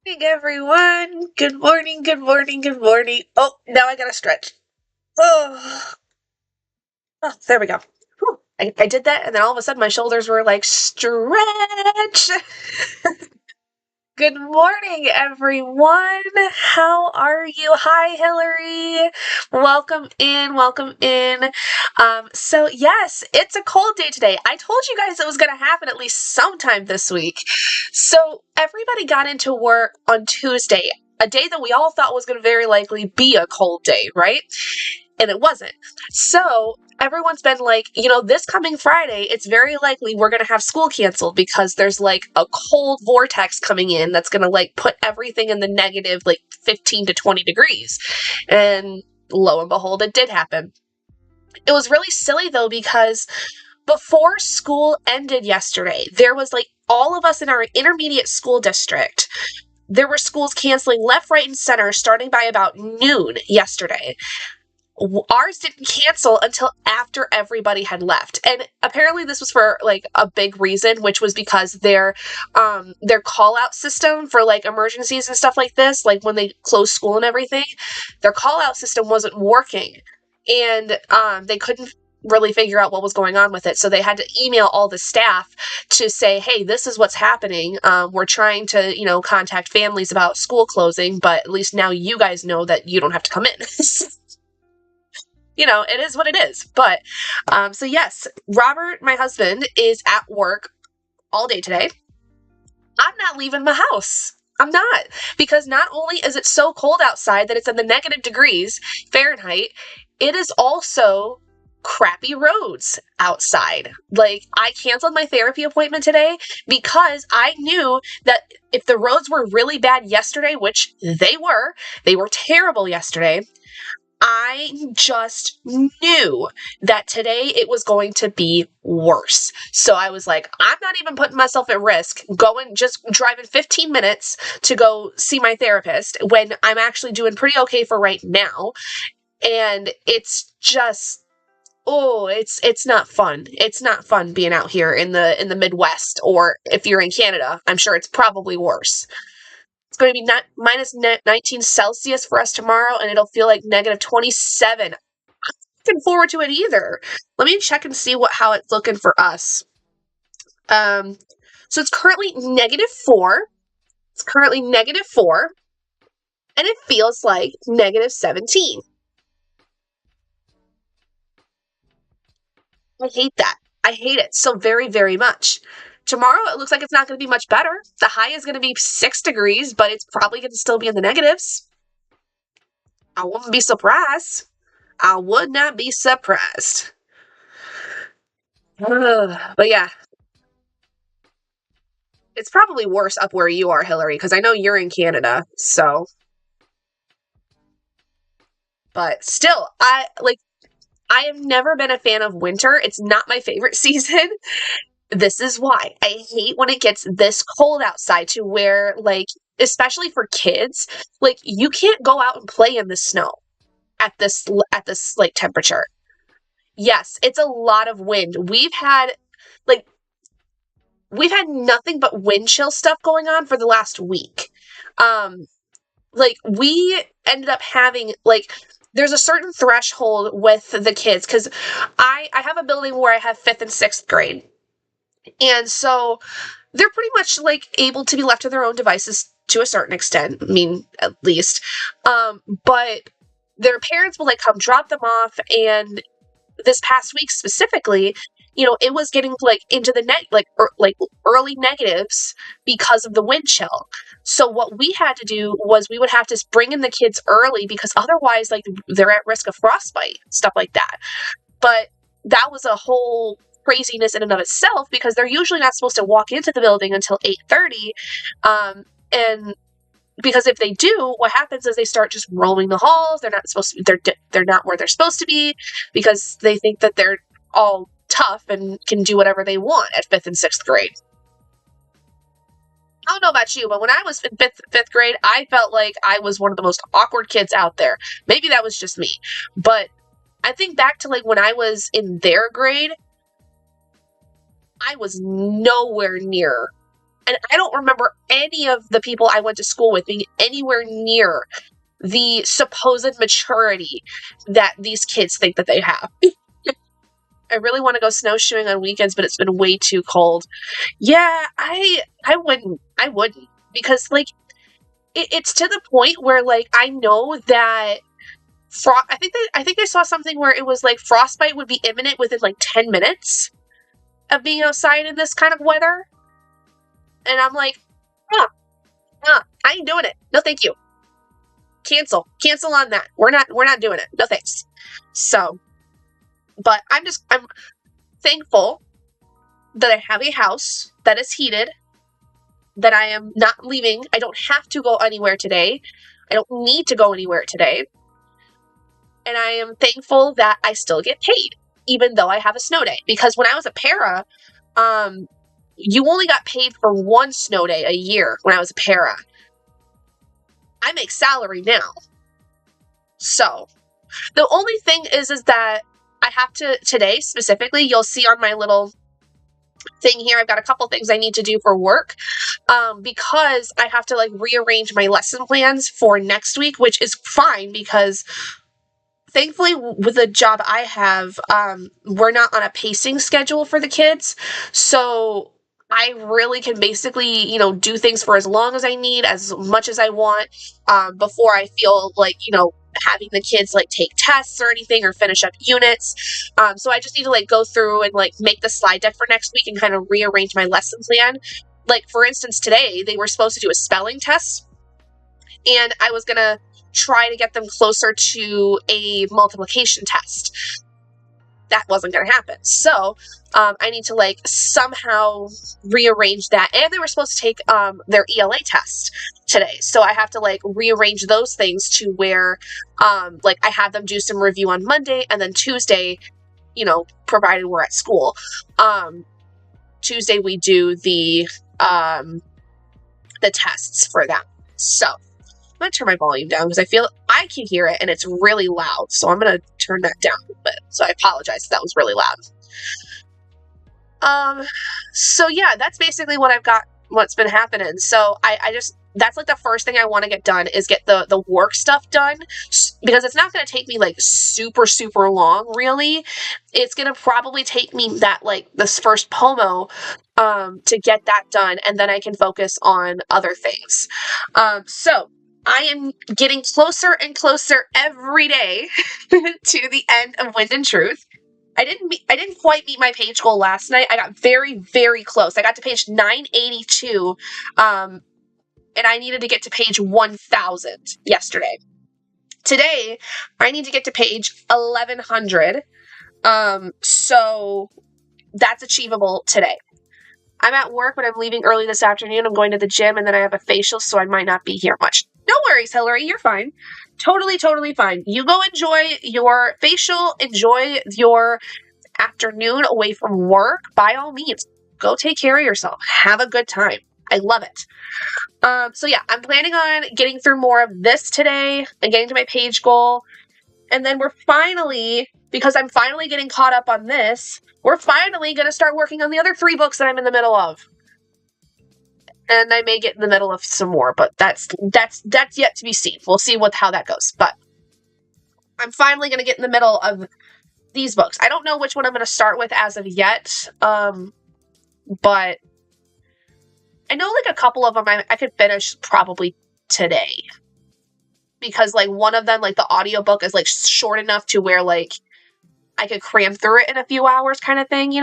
Morning, everyone. Good morning, good morning, good morning. Oh, now I gotta stretch. Oh, there we go. Whew. I did that, and then all of a sudden my shoulders were like, stretch. Good morning, everyone. How are you? Hi, Hillary. Welcome in, welcome in. So yes, it's a cold day today. I told you guys it was going to happen at least sometime this week. So everybody got into work on Tuesday, a day that we all thought was going to very likely be a cold day, right? And it wasn't. So everyone's been like, this coming Friday, it's very likely we're going to have school canceled because there's like a cold vortex coming in that's going to like put everything in the negative, like 15 to 20 degrees. And lo and behold, it did happen. It was really silly though, because before school ended yesterday, there was like all of us in our intermediate school district. There were schools canceling left, right, and center starting by about noon yesterday. Ours didn't cancel until after everybody had left, and apparently this was for like a big reason, which was because their call out system for like emergencies and stuff like this, like when they closed school and everything, their call out system wasn't working, and they couldn't really figure out what was going on with it, so they had to email all the staff to say, hey, this is what's happening. We're trying to contact families about school closing, but at least now you guys know that you don't have to come in. It is what it is. But, so yes, Robert, my husband, is at work all day today. I'm not leaving my house. I'm not. Because not only is it so cold outside that it's in the negative degrees Fahrenheit, it is also crappy roads outside. Like, I canceled my therapy appointment today because I knew that if the roads were really bad yesterday, which they were terrible yesterday, I just knew that today it was going to be worse. So I was like, I'm not even putting myself at risk just driving 15 minutes to go see my therapist when I'm actually doing pretty okay for right now. And it's just, it's not fun. It's not fun being out here in the Midwest, or if you're in Canada, I'm sure it's probably worse. It's going to be minus 19 Celsius for us tomorrow, and it'll feel like negative 27. I'm looking forward to it either. Let me check and see how it's looking for us. So it's currently -4. It's currently -4, and it feels like -17. I hate that. I hate it so very, very much. Tomorrow, it looks like it's not going to be much better. The high is going to be 6 degrees, but it's probably going to still be in the negatives. I wouldn't be surprised. I would not be surprised. But yeah. It's probably worse up where you are, Hillary, because I know you're in Canada, so. But still, I have never been a fan of winter. It's not my favorite season. This is why. I hate when it gets this cold outside, to where, like, especially for kids, like, you can't go out and play in the snow at this like temperature. Yes, it's a lot of wind. We've had nothing but wind chill stuff going on for the last week. Like, we ended up having, like, there's a certain threshold with the kids, because I have a building where I have 5th and 6th grade. And so they're pretty much like able to be left to their own devices to a certain extent. I mean, at least. But their parents will like come drop them off, and this past week specifically, it was getting like into the early negatives because of the wind chill. So what we had to do was we would have to bring in the kids early, because otherwise, like, they're at risk of frostbite, stuff like that. But that was a whole craziness in and of itself, because they're usually not supposed to walk into the building until 8:30. And because if they do, what happens is they start just roaming the halls. They're not supposed to be, they're not where they're supposed to be, because they think that they're all tough and can do whatever they want at 5th and 6th grade. I don't know about you, but when I was in fifth grade, I felt like I was one of the most awkward kids out there. Maybe that was just me, but I think back to like when I was in their grade, I was nowhere near And I don't remember any of the people I went to school with being anywhere near the supposed maturity that these kids think that they have. I really want to go snowshoeing on weekends, but it's been way too cold. Yeah, I wouldn't. Because like it's to the point where like I know that I think I saw something where it was like frostbite would be imminent within like 10 minutes of being outside in this kind of weather. And I'm like, I ain't doing it. No, thank you. Cancel on that. We're not doing it. No thanks. So, but I'm thankful that I have a house that is heated, that I am not leaving. I don't have to go anywhere today. I don't need to go anywhere today. And I am thankful that I still get paid, even though I have a snow day. Because when I was a para, you only got paid for one snow day a year when I was a para. I make salary now. So, the only thing is that I have to, today specifically, you'll see on my little thing here, I've got a couple things I need to do for work, because I have to like rearrange my lesson plans for next week, which is fine because thankfully with the job I have, we're not on a pacing schedule for the kids. So I really can basically, do things for as long as I need, as much as I want, before I feel like, having the kids like take tests or anything or finish up units. So I just need to like go through and like make the slide deck for next week and kind of rearrange my lesson plan. Like for instance, today they were supposed to do a spelling test and I was going to try to get them closer to a multiplication test. That wasn't going to happen. So I need to like somehow rearrange that. And they were supposed to take their ELA test today. So I have to like rearrange those things to where like I have them do some review on Monday and then Tuesday, provided we're at school. Tuesday we do the tests for them. So I'm going to turn my volume down because I feel I can hear it and it's really loud. So I'm going to turn that down a bit. So I apologize if that was really loud. So yeah, that's basically what I've got, what's been happening. So I just, that's like the first thing I want to get done is get the work stuff done because it's not going to take me like super, super long, really. It's going to probably take me that like this first POMO to get that done. And then I can focus on other things. So I am getting closer and closer every day to the end of Wind and Truth. I didn't quite meet my page goal last night. I got very, very close. I got to page 982, and I needed to get to page 1000 yesterday. Today, I need to get to page 1100, so that's achievable today. I'm at work, but I'm leaving early this afternoon. I'm going to the gym, and then I have a facial, so I might not be here much. No worries, Hillary. You're fine. Totally, totally fine. You go enjoy your facial. Enjoy your afternoon away from work. By all means, go take care of yourself. Have a good time. I love it. So yeah, I'm planning on getting through more of this today and getting to my page goal. And then we're finally, because I'm finally getting caught up on this, we're finally going to start working on the other 3 books that I'm in the middle of. And I may get in the middle of some more, but that's yet to be seen. We'll see how that goes. But I'm finally going to get in the middle of these books. I don't know which one I'm going to start with as of yet. But I know like a couple of them I could finish probably today. Because like one of them, like the audiobook is like short enough to where like I could cram through it in a few hours kind of thing,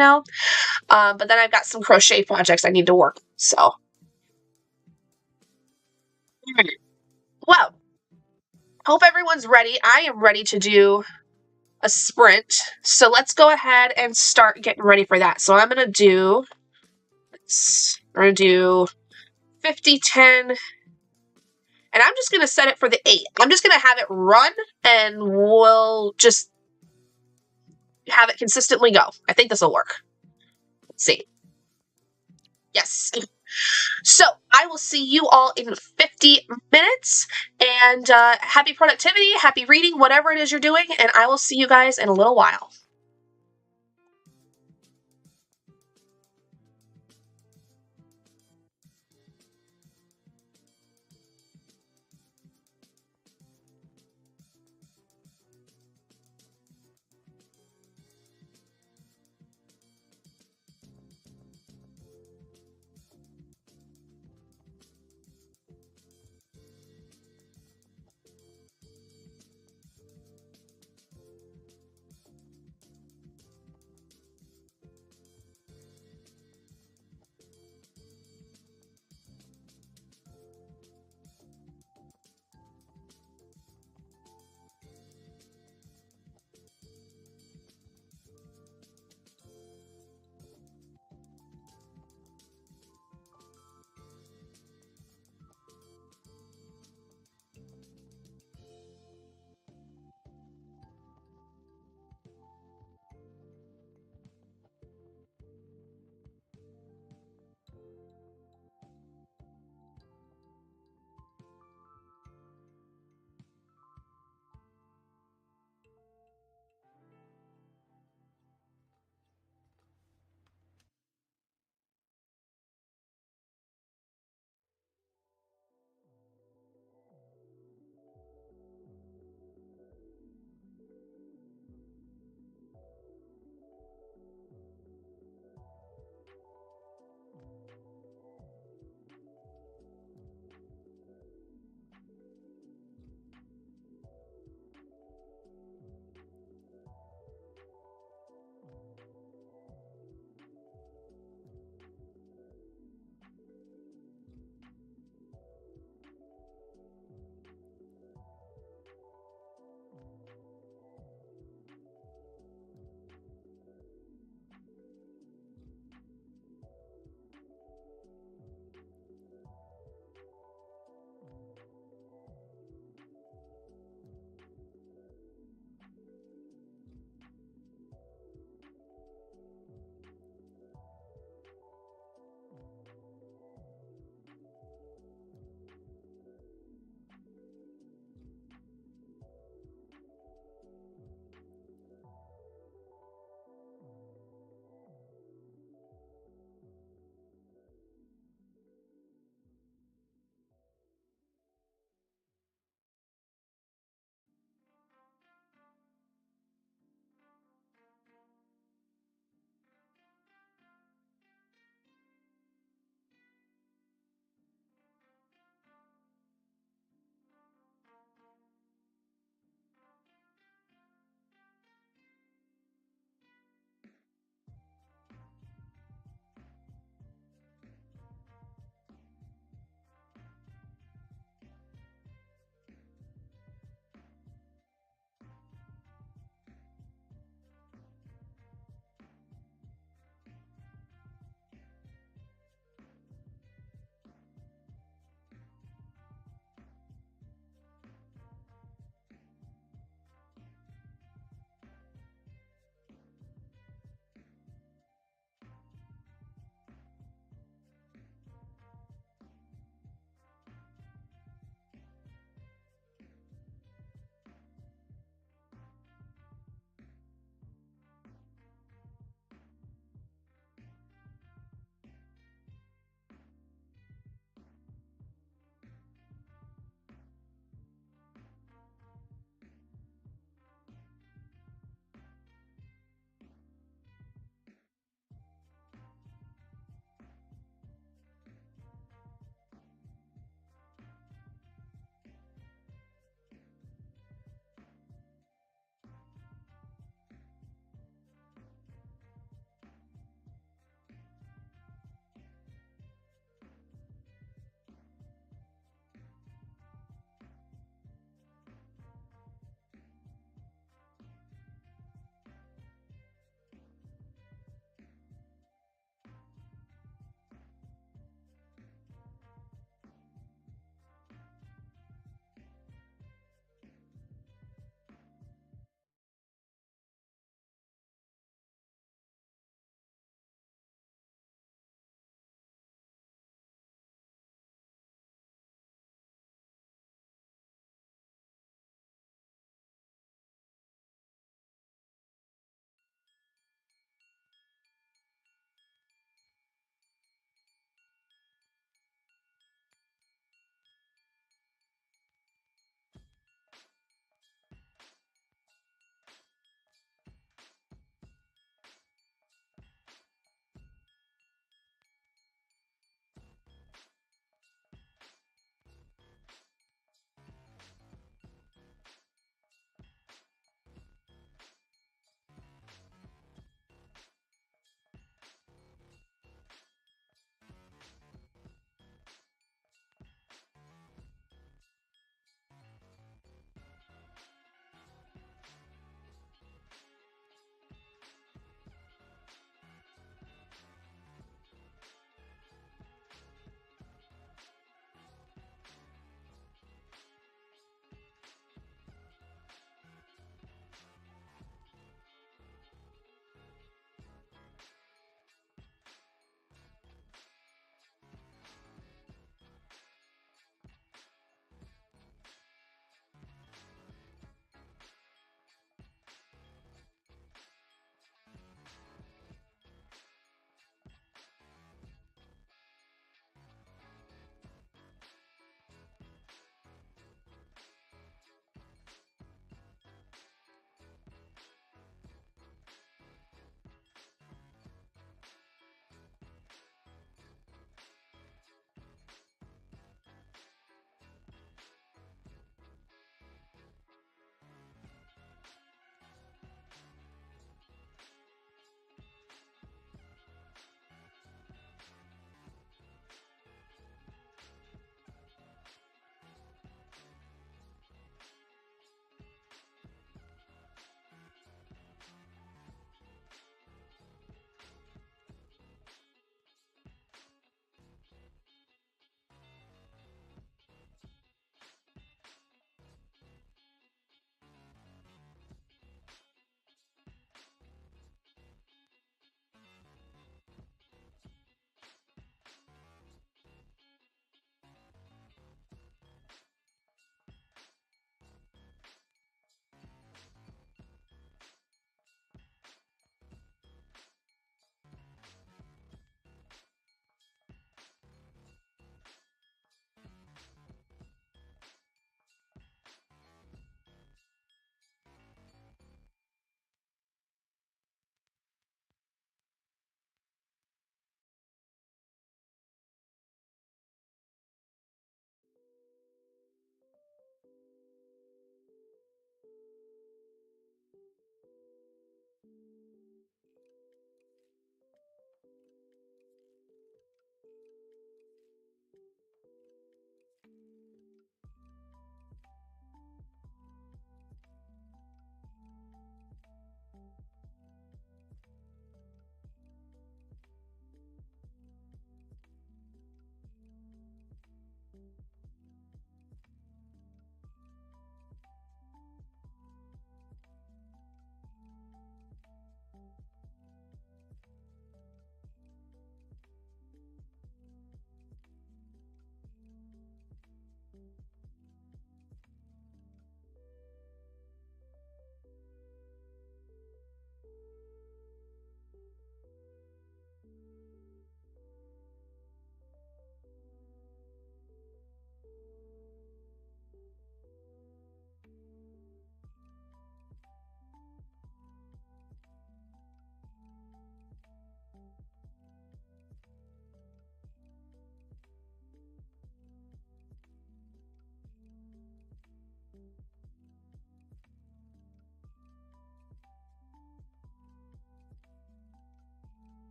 But then I've got some crochet projects I need to work. So. Well, hope everyone's ready. I am ready to do a sprint. So let's go ahead and start getting ready for that. So I'm going to do 50, 10, and I'm just going to set it for the 8. I'm just going to have it run and we'll just have it consistently go. I think this will work. Let's see. Yes. So I will see you all in 50 minutes, and happy productivity, happy reading, whatever it is you're doing, and I will see you guys in a little while.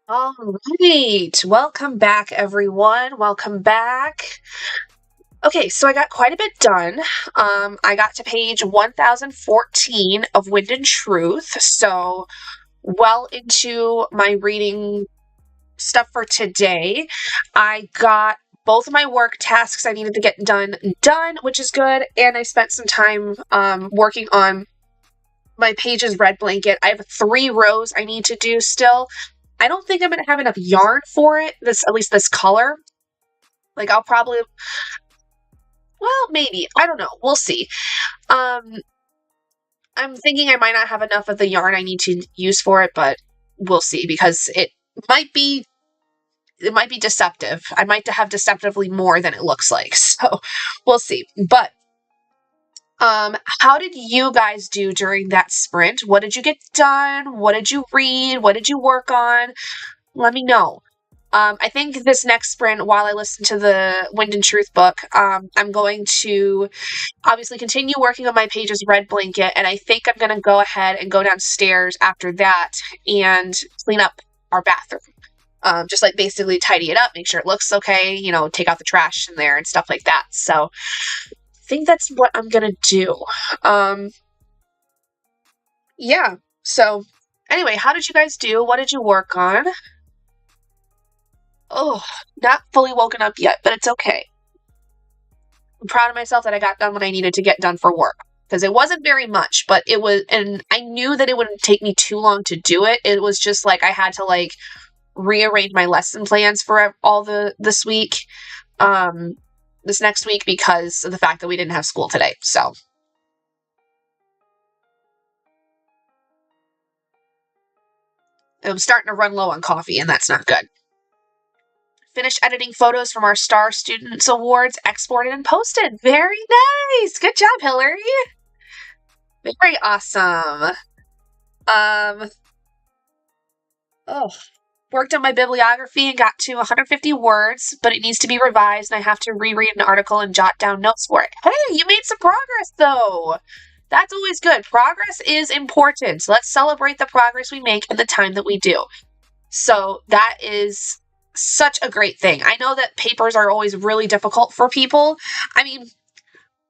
All right. Welcome back, everyone. Welcome back. Okay, so I got quite a bit done. I got to page 1014 of Wind and Truth, so well into my reading stuff for today. I got both of my work tasks I needed to get done, which is good, and I spent some time working on my pages red blanket. I have 3 rows I need to do still. I don't think I'm gonna have enough yarn for it, at least this color. Like I'll probably, well, maybe. I don't know. We'll see. Um I'm thinking I might not have enough of the yarn I need to use for it, but we'll see because might be it might be deceptive. I might have deceptively more than it looks like. So, we'll see. But how did you guys do during that sprint? What did you get done? What did you read? What did you work on? Let me know. I think this next sprint, while I listen to the Wind and Truth book, I'm going to obviously continue working on my pages red blanket, and I think I'm going to go ahead and go downstairs after that and clean up our bathroom. Just like basically tidy it up, make sure it looks okay, take out the trash in there and stuff like that. So I think that's what I'm going to do. Yeah. So anyway, how did you guys do? What did you work on? Oh, not fully woken up yet, but it's okay. I'm proud of myself that I got done what I needed to get done for work. Because it wasn't very much, but it was, and I knew that it wouldn't take me too long to do it. It was just like I had to rearrange my lesson plans for all this week, this next week, because of the fact that we didn't have school today. So I'm starting to run low on coffee, and that's not good. Finished editing photos from our Star Students Awards, exported and posted. Very nice. Good job, Hillary. Very awesome. Worked on my bibliography and got to 150 words, but it needs to be revised and I have to reread an article and jot down notes for it. Hey, you made some progress though. That's always good. Progress is important. Let's celebrate the progress we make and the time that we do. So that is such a great thing. I know that papers are always really difficult for people. I mean,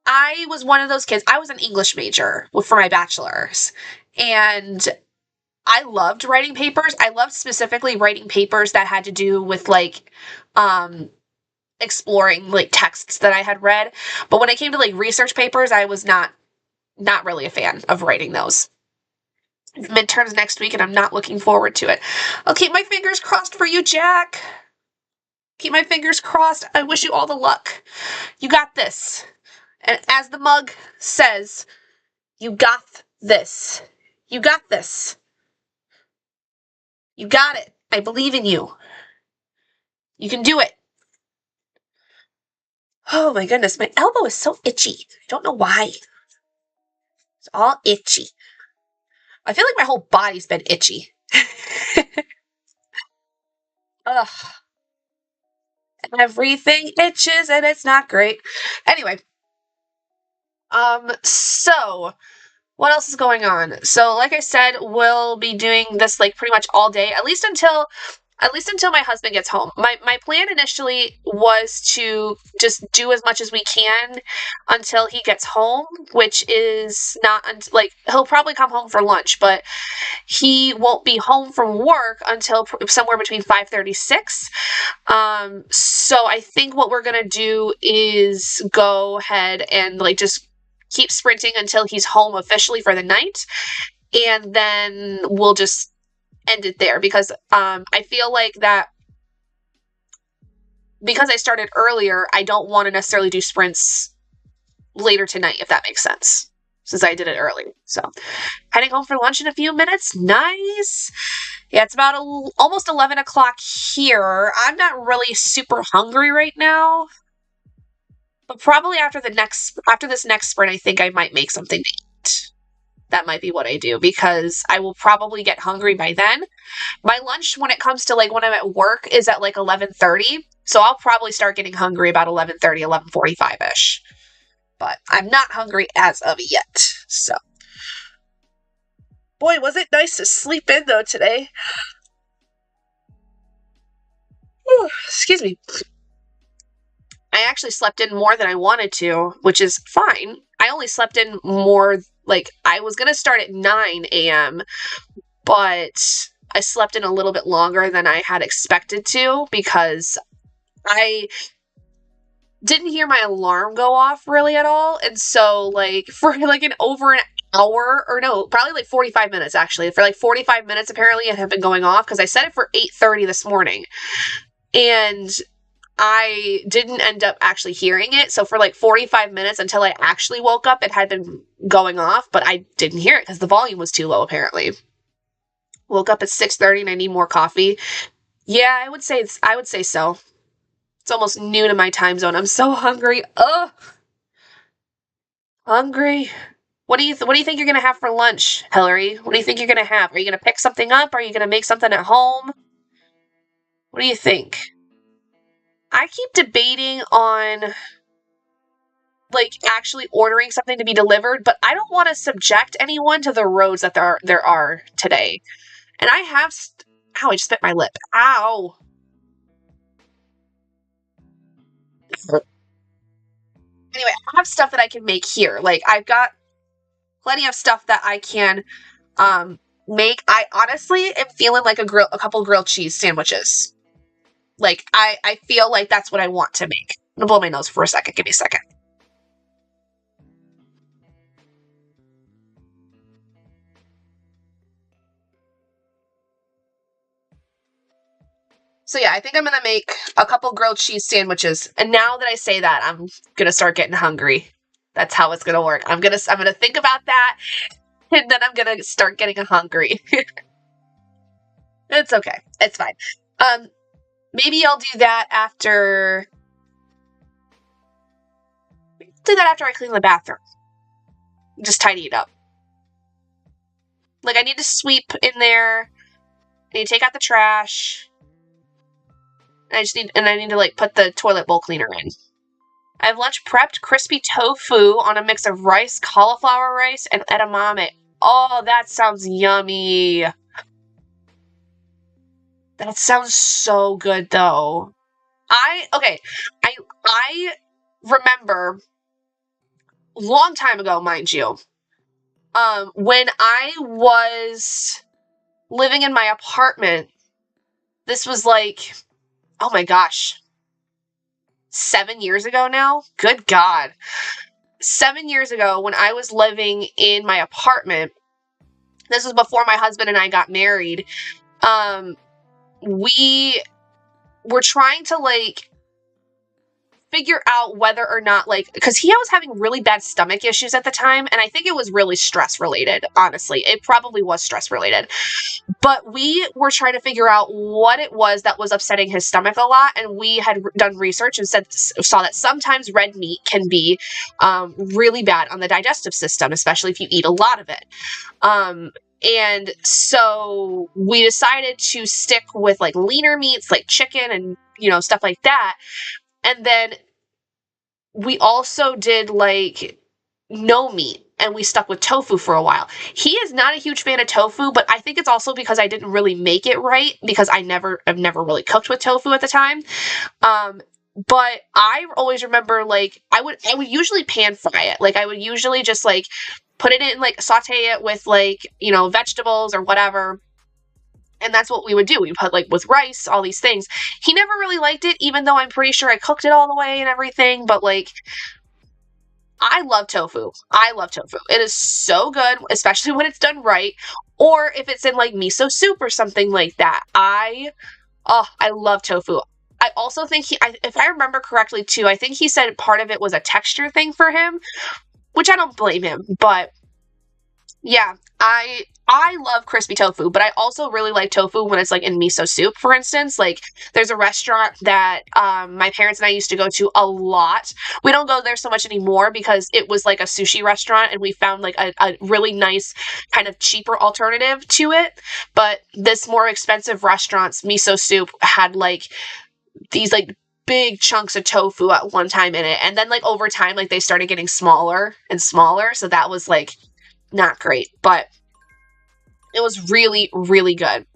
I was one of those kids. I was an English major for my bachelor's, and I loved writing papers. I loved specifically writing papers that had to do with exploring texts that I had read. But when it came to research papers, I was not really a fan of writing those. Midterms next week, and I'm not looking forward to it. I'll keep my fingers crossed for you, Jack. Keep my fingers crossed. I wish you all the luck. You got this. And as the mug says, you got this. You got this. You got it. I believe in you. You can do it. Oh my goodness, my elbow is so itchy. I don't know why. It's all itchy. I feel like my whole body's been itchy. Ugh. Everything itches and it's not great. Anyway. So what else is going on? So like I said, we'll be doing this pretty much all day, at least until my husband gets home. My plan initially was to just do as much as we can until he gets home, which is not he'll probably come home for lunch, but he won't be home from work until somewhere between 5:36. So I think what we're gonna do is go ahead and just keep sprinting until he's home officially for the night, and then we'll just end it there, because I feel like that because I started earlier, I don't want to necessarily do sprints later tonight, if that makes sense, since I did it early. So heading home for lunch in a few minutes. Nice. Yeah, it's about almost 11 o'clock here. I'm not really super hungry right now, but probably after this next sprint, I think I might make something to eat. That might be what I do, because I will probably get hungry by then. My lunch, when it comes to when I'm at work, is at 11:30. So I'll probably start getting hungry about 11:30, 11:45-ish. But I'm not hungry as of yet. So, boy, was it nice to sleep in though today. Excuse me. I actually slept in more than I wanted to, which is fine. I only slept in more, like, I was going to start at 9 a.m., but I slept in a little bit longer than I had expected to because I didn't hear my alarm go off really at all. And so, like, for like over an hour, or no, probably like 45 minutes actually. For like 45 minutes, apparently, it had been going off because I set it for 8:30 this morning. And I didn't end up actually hearing it. So for like 45 minutes until I actually woke up, it had been going off, but I didn't hear it because the volume was too low, apparently. Woke up at 6:30 and I need more coffee. Yeah, I would say so. It's almost noon in my time zone. I'm so hungry. Ugh. Hungry. What do you think you're gonna have for lunch, Hillary? What do you think you're gonna have? Are you gonna pick something up? Are you gonna make something at home? What do you think? I keep debating on like actually ordering something to be delivered, but I don't want to subject anyone to the roads that there are today. And I have ow, I just bit my lip. Ow. Anyway, I have stuff that I can make here. Like I've got plenty of stuff that I can make. I honestly am feeling like a couple grilled cheese sandwiches. Like I feel like that's what I want to make. I'm gonna blow my nose for a second. Give me a second. So yeah, I think I'm gonna make a couple grilled cheese sandwiches. And now that I say that, I'm gonna start getting hungry. That's how it's gonna work. I'm gonna think about that, and then I'm gonna start getting hungry. It's okay. It's fine. Maybe I'll do that after. Do that after I clean the bathroom. Just tidy it up. Like I need to sweep in there. I need to take out the trash. And I need to like put the toilet bowl cleaner in. I have lunch prepped: crispy tofu on a mix of rice, cauliflower rice, and edamame. Oh, that sounds yummy. That sounds so good though. I remember long time ago, mind you, when I was living in my apartment. This was like, oh my gosh, 7 years ago now? Good God. 7 years ago when I was living in my apartment, this was before my husband and I got married, we were trying to like figure out whether or not like, because he was having really bad stomach issues at the time, and I think it was really stress related. Honestly, it probably was stress related, but we were trying to figure out what it was that was upsetting his stomach a lot, and we had done research and saw that sometimes red meat can be really bad on the digestive system, especially if you eat a lot of it. And so we decided to stick with like leaner meats like chicken and stuff like that. And then we also did like no meat, and we stuck with tofu for a while. He is not a huge fan of tofu, but I think it's also because I didn't really make it right, because I've never really cooked with tofu at the time. But I always remember like I would usually pan fry it. Like I would usually just like put it in, like saute it with like, vegetables or whatever. And that's what we would do. We put like with rice, all these things. He never really liked it, even though I'm pretty sure I cooked it all the way and everything. But like, I love tofu. I love tofu. It is so good, especially when it's done right. Or if it's in like miso soup or something like that. I love tofu. I also think if I remember correctly too, I think he said part of it was a texture thing for him, which I don't blame him. But yeah, I love crispy tofu, but I also really like tofu when it's like in miso soup, for instance. Like there's a restaurant that my parents and I used to go to a lot. We don't go there so much anymore because it was like a sushi restaurant, and we found like a really nice kind of cheaper alternative to it. But this more expensive restaurant's miso soup had like these like big chunks of tofu at one time in it. And then like over time, like they started getting smaller and smaller. So that was like not great, but it was really, really good.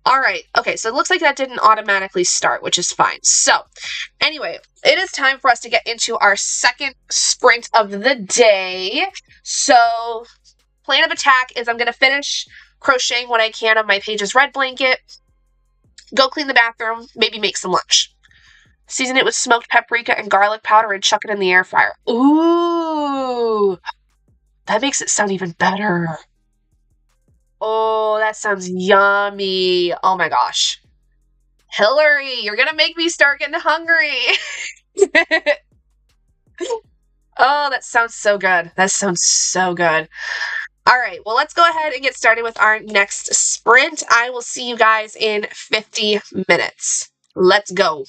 All right. Okay, so it looks like that didn't automatically start, which is fine. So, anyway, it is time for us to get into our second sprint of the day. So, plan of attack is I'm going to finish crocheting what I can on my Pages Red blanket, go clean the bathroom, maybe make some lunch. Season it with smoked paprika and garlic powder and chuck it in the air fryer. Ooh, that makes it sound even better. Oh, that sounds yummy. Oh my gosh. Hillary, you're gonna make me start getting hungry. Oh, that sounds so good. That sounds so good. All right, well, let's go ahead and get started with our next sprint. I will see you guys in 50 minutes. Let's go.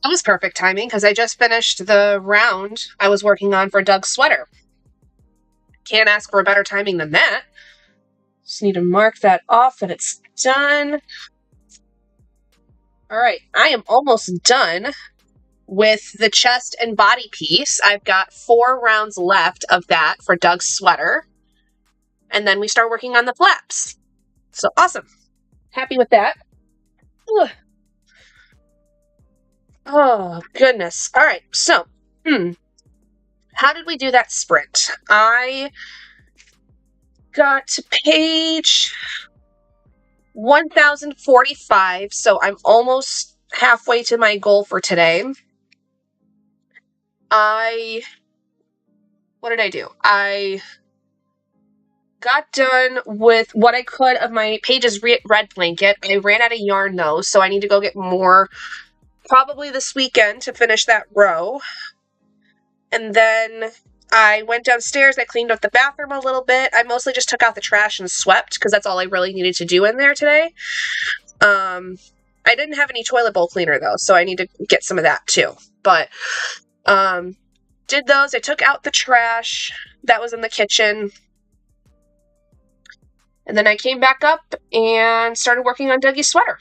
That was perfect timing because I just finished the round I was working on for Doug's sweater. Can't ask for a better timing than that. Just need to mark that off that it's done. All right, I am almost done with the chest and body piece. I've got 4 rounds left of that for Doug's sweater. And then we start working on the flaps. So awesome. Happy with that. Ugh. Oh, goodness. All right, so, how did we do that sprint? I got to page 1045, so I'm almost halfway to my goal for today. What did I do? I got done with what I could of my Pages Red blanket. I ran out of yarn though, so I need to go get more probably this weekend to finish that row. And then I went downstairs, I cleaned up the bathroom a little bit. I mostly just took out the trash and swept because that's all I really needed to do in there today. I didn't have any toilet bowl cleaner though, so I need to get some of that too. But did those. I took out the trash that was in the kitchen. And then I came back up and started working on Dougie's sweater.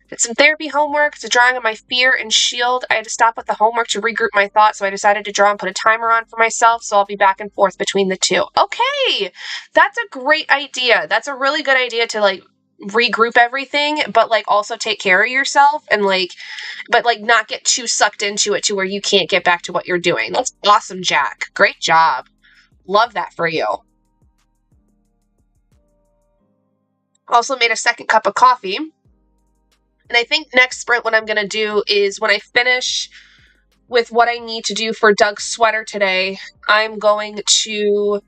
Did some therapy homework. It's a drawing of my fear and shield. I had to stop with the homework to regroup my thoughts, so I decided to draw and put a timer on for myself, so I'll be back and forth between the two. Okay, that's a great idea. That's a really good idea to, like, regroup everything, but, like, also take care of yourself and, like, but, like, not get too sucked into it to where you can't get back to what you're doing. That's awesome, Jack. Great job. Love that for you. Also made a second cup of coffee. And I think next sprint what I'm going to do is when I finish with what I need to do for Doug's sweater today, I'm going to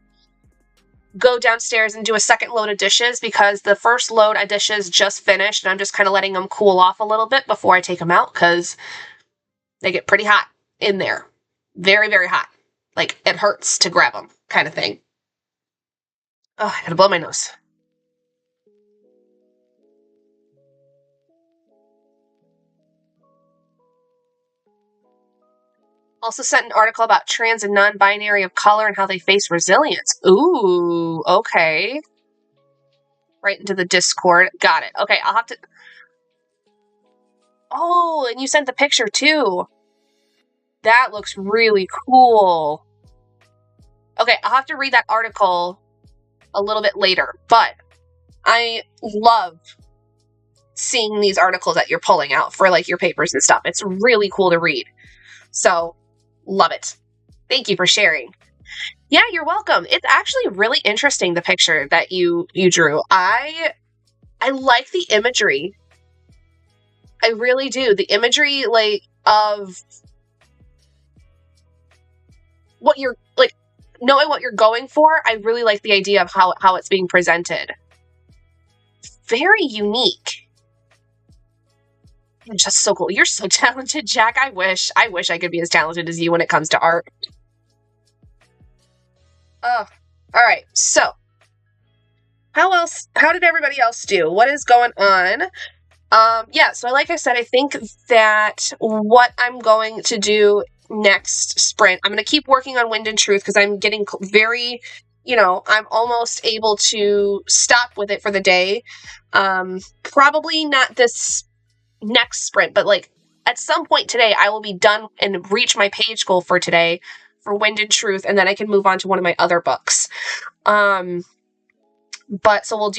go downstairs and do a second load of dishes because the first load of dishes just finished and I'm just kind of letting them cool off a little bit before I take them out because they get pretty hot in there. Very, very hot. Like, it hurts to grab them kind of thing. Oh, I gotta blow my nose. Also sent an article about trans and non-binary of color and how they face resilience. Ooh, okay. Right into the Discord. Got it. Okay, I'll have to... Oh, and you sent the picture too. That looks really cool. Okay, I'll have to read that article a little bit later, but I love seeing these articles that you're pulling out for, like, your papers and stuff. It's really cool to read. So, love it. Thank you for sharing. Yeah, you're welcome. It's actually really interesting, the picture that you drew. I like the imagery. I really do. The imagery, like, of what you're, like, knowing what you're going for. I really like the idea of how it's being presented. Very unique. Just so cool. You're so talented, Jack. I wish I could be as talented as you when it comes to art. Oh, all right. So, how did everybody else do? What is going on? Yeah, so like I said, I think that what I'm going to do next sprint, I'm going to keep working on Wind and Truth because I'm getting very, I'm almost able to stop with it for the day. Probably not this next sprint, but, like, at some point today, I will be done and reach my page goal for today for Wind and Truth, and then I can move on to one of my other books. But so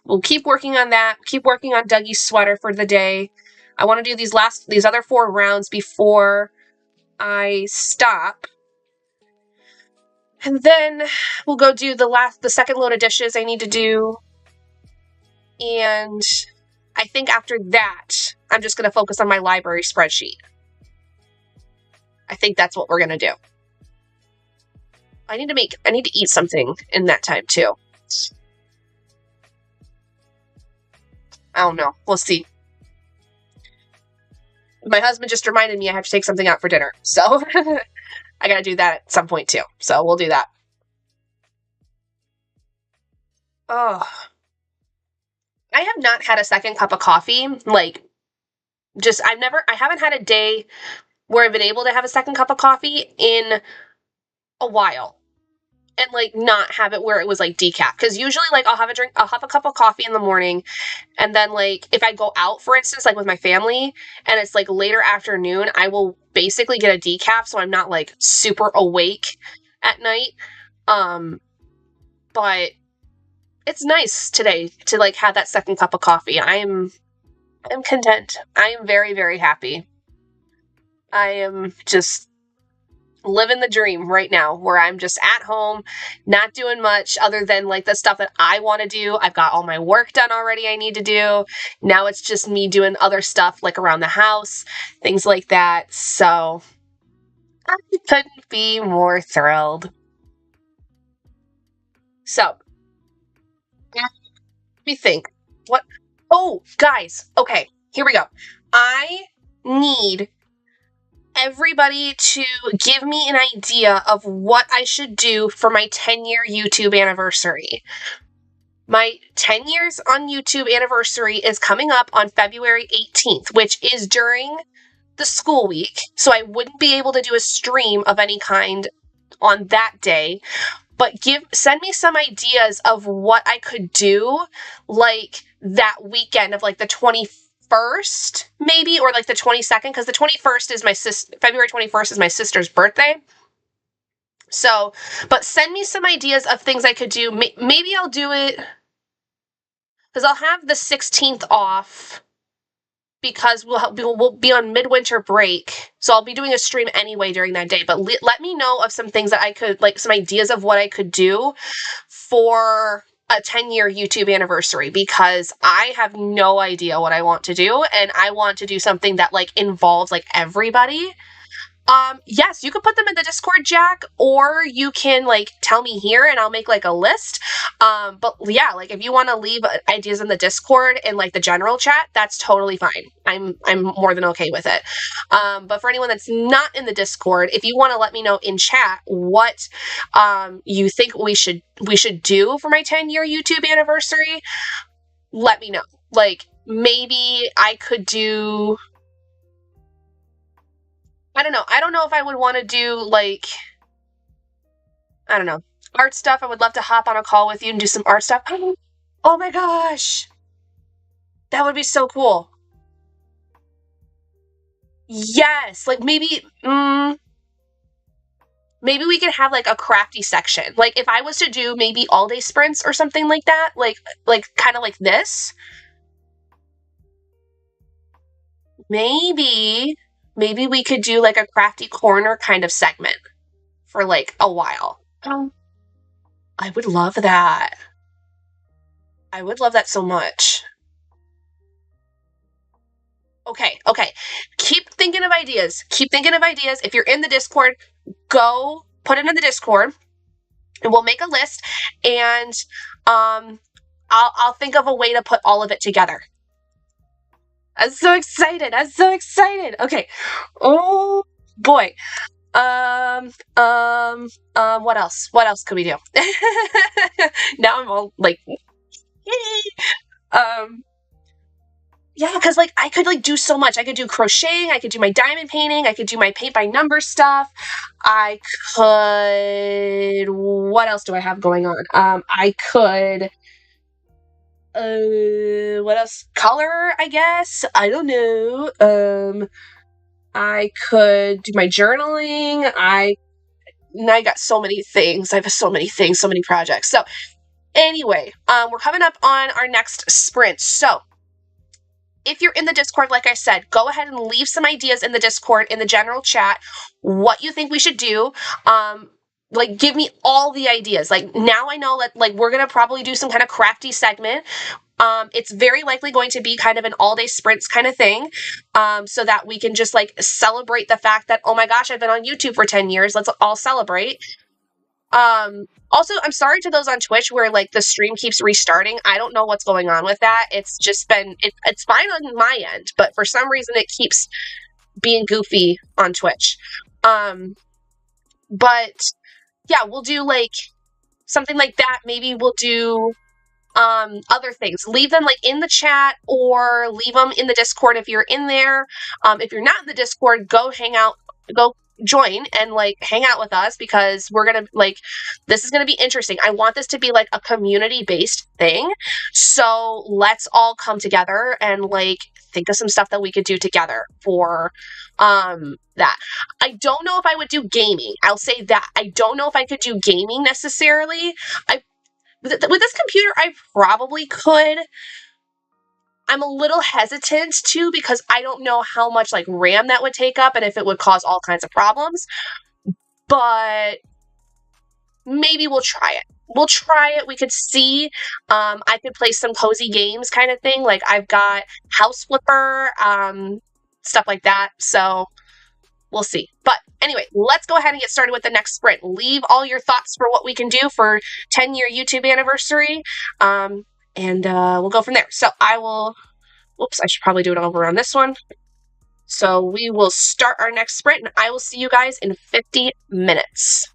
we'll keep working on that, keep working on Dougie's sweater for the day. I want to do these other 4 rounds before I stop. And then we'll go do the second load of dishes I need to do. And I think after that, I'm just going to focus on my library spreadsheet. I think that's what we're going to do. I need to eat something in that time too. I don't know. We'll see. My husband just reminded me I have to take something out for dinner. So I gotta do that at some point too. So we'll do that. Oh. I have not had a second cup of coffee, like, I haven't had a day where I've been able to have a second cup of coffee in a while. And like not have it where it was like decaf. Because usually like I'll have a cup of coffee in the morning. And then like if I go out, for instance, like with my family and it's like later afternoon, I will basically get a decaf so I'm not like super awake at night. But it's nice today to like have that second cup of coffee. I'm content. I am very, very happy. I am just living the dream right now where I'm just at home, not doing much other than like the stuff that I want to do. I've got all my work done already I need to do. Now it's just me doing other stuff like around the house, things like that. So I couldn't be more thrilled. So let me think. What? Oh, guys. Okay, here we go. I need everybody to give me an idea of what I should do for my 10-year YouTube anniversary. My 10 years on YouTube anniversary is coming up on February 18th, which is during the school week. So I wouldn't be able to do a stream of any kind on that day. But send me some ideas of what I could do like that weekend of like the 21st maybe, or like the 22nd, because the 21st is February 21st is my sister's birthday. So, but send me some ideas of things I could do. Maybe I'll do it because I'll have the 16th off because we'll be on midwinter break. So I'll be doing a stream anyway during that day. But let me know of some things that I could, like some ideas of what I could do for a 10-year YouTube anniversary, because I have no idea what I want to do, and I want to do something that like involves like everybody. Yes, you can put them in the Discord, Jack, or you can like tell me here and I'll make like a list. But yeah, like if you want to leave ideas in the Discord and like the general chat, that's totally fine. I'm more than okay with it. But for anyone that's not in the Discord, if you want to let me know in chat what you think we should do for my 10-year YouTube anniversary, let me know. Like maybe I could do, I don't know. I don't know if I would want to do like, I don't know, art stuff. I would love to hop on a call with you and do some art stuff. Oh my gosh. That would be so cool. Yes. Like maybe we could have like a crafty section. Like if I was to do maybe all day sprints or something like that, like kind of like this. Maybe we could do like a crafty corner kind of segment for like a while. I would love that. I would love that so much. Okay. Keep thinking of ideas. If you're in the Discord, go put it in the Discord and we'll make a list, and I'll think of a way to put all of it together. I'm so excited. Okay. Oh boy. What else? What else could we do? Now I'm all like, yeah, because like I could like do so much. I could do crocheting. I could do my diamond painting. I could do my paint by number stuff. I could. What else do I have going on? I could. What else? Color, I guess. I don't know. I could do my journaling. I got so many things. I have so many things, so many projects. So anyway, we're coming up on our next sprint. So if you're in the Discord, like I said, go ahead and leave some ideas in the Discord, in the general chat, what you think we should do. Like, give me all the ideas. Like, now I know that, like, we're going to probably do some kind of crafty segment. It's very likely going to be kind of an all-day sprints kind of thing, so that we can just, like, celebrate the fact that, oh my gosh, I've been on YouTube for 10 years. Let's all celebrate. Also, I'm sorry to those on Twitch where, like, the stream keeps restarting. I don't know what's going on with that. It's just been, it's fine on my end, but for some reason it keeps being goofy on Twitch. But yeah, we'll do, like, something like that. Maybe we'll do, other things. Leave them like in the chat or leave them in the Discord if you're in there. If you're not in the Discord, go hang out, go join and like hang out with us because we're gonna like this is gonna be interesting. I want this to be like a community based thing. So let's all come together and like think of some stuff that we could do together for that. I don't know if I would do gaming. I'll say that. I don't know if I could do gaming necessarily. With this computer, I probably could. I'm a little hesitant too because I don't know how much like RAM that would take up and if it would cause all kinds of problems. But maybe we'll try it. We'll try it. We could see. I could play some cozy games kind of thing. Like I've got House Flipper, stuff like that. So we'll see. But anyway, let's go ahead and get started with the next sprint. Leave all your thoughts for what we can do for 10-year YouTube anniversary. And we'll go from there. So I will, whoops, I should probably do it over on this one. So we will start our next sprint and I will see you guys in 50 minutes.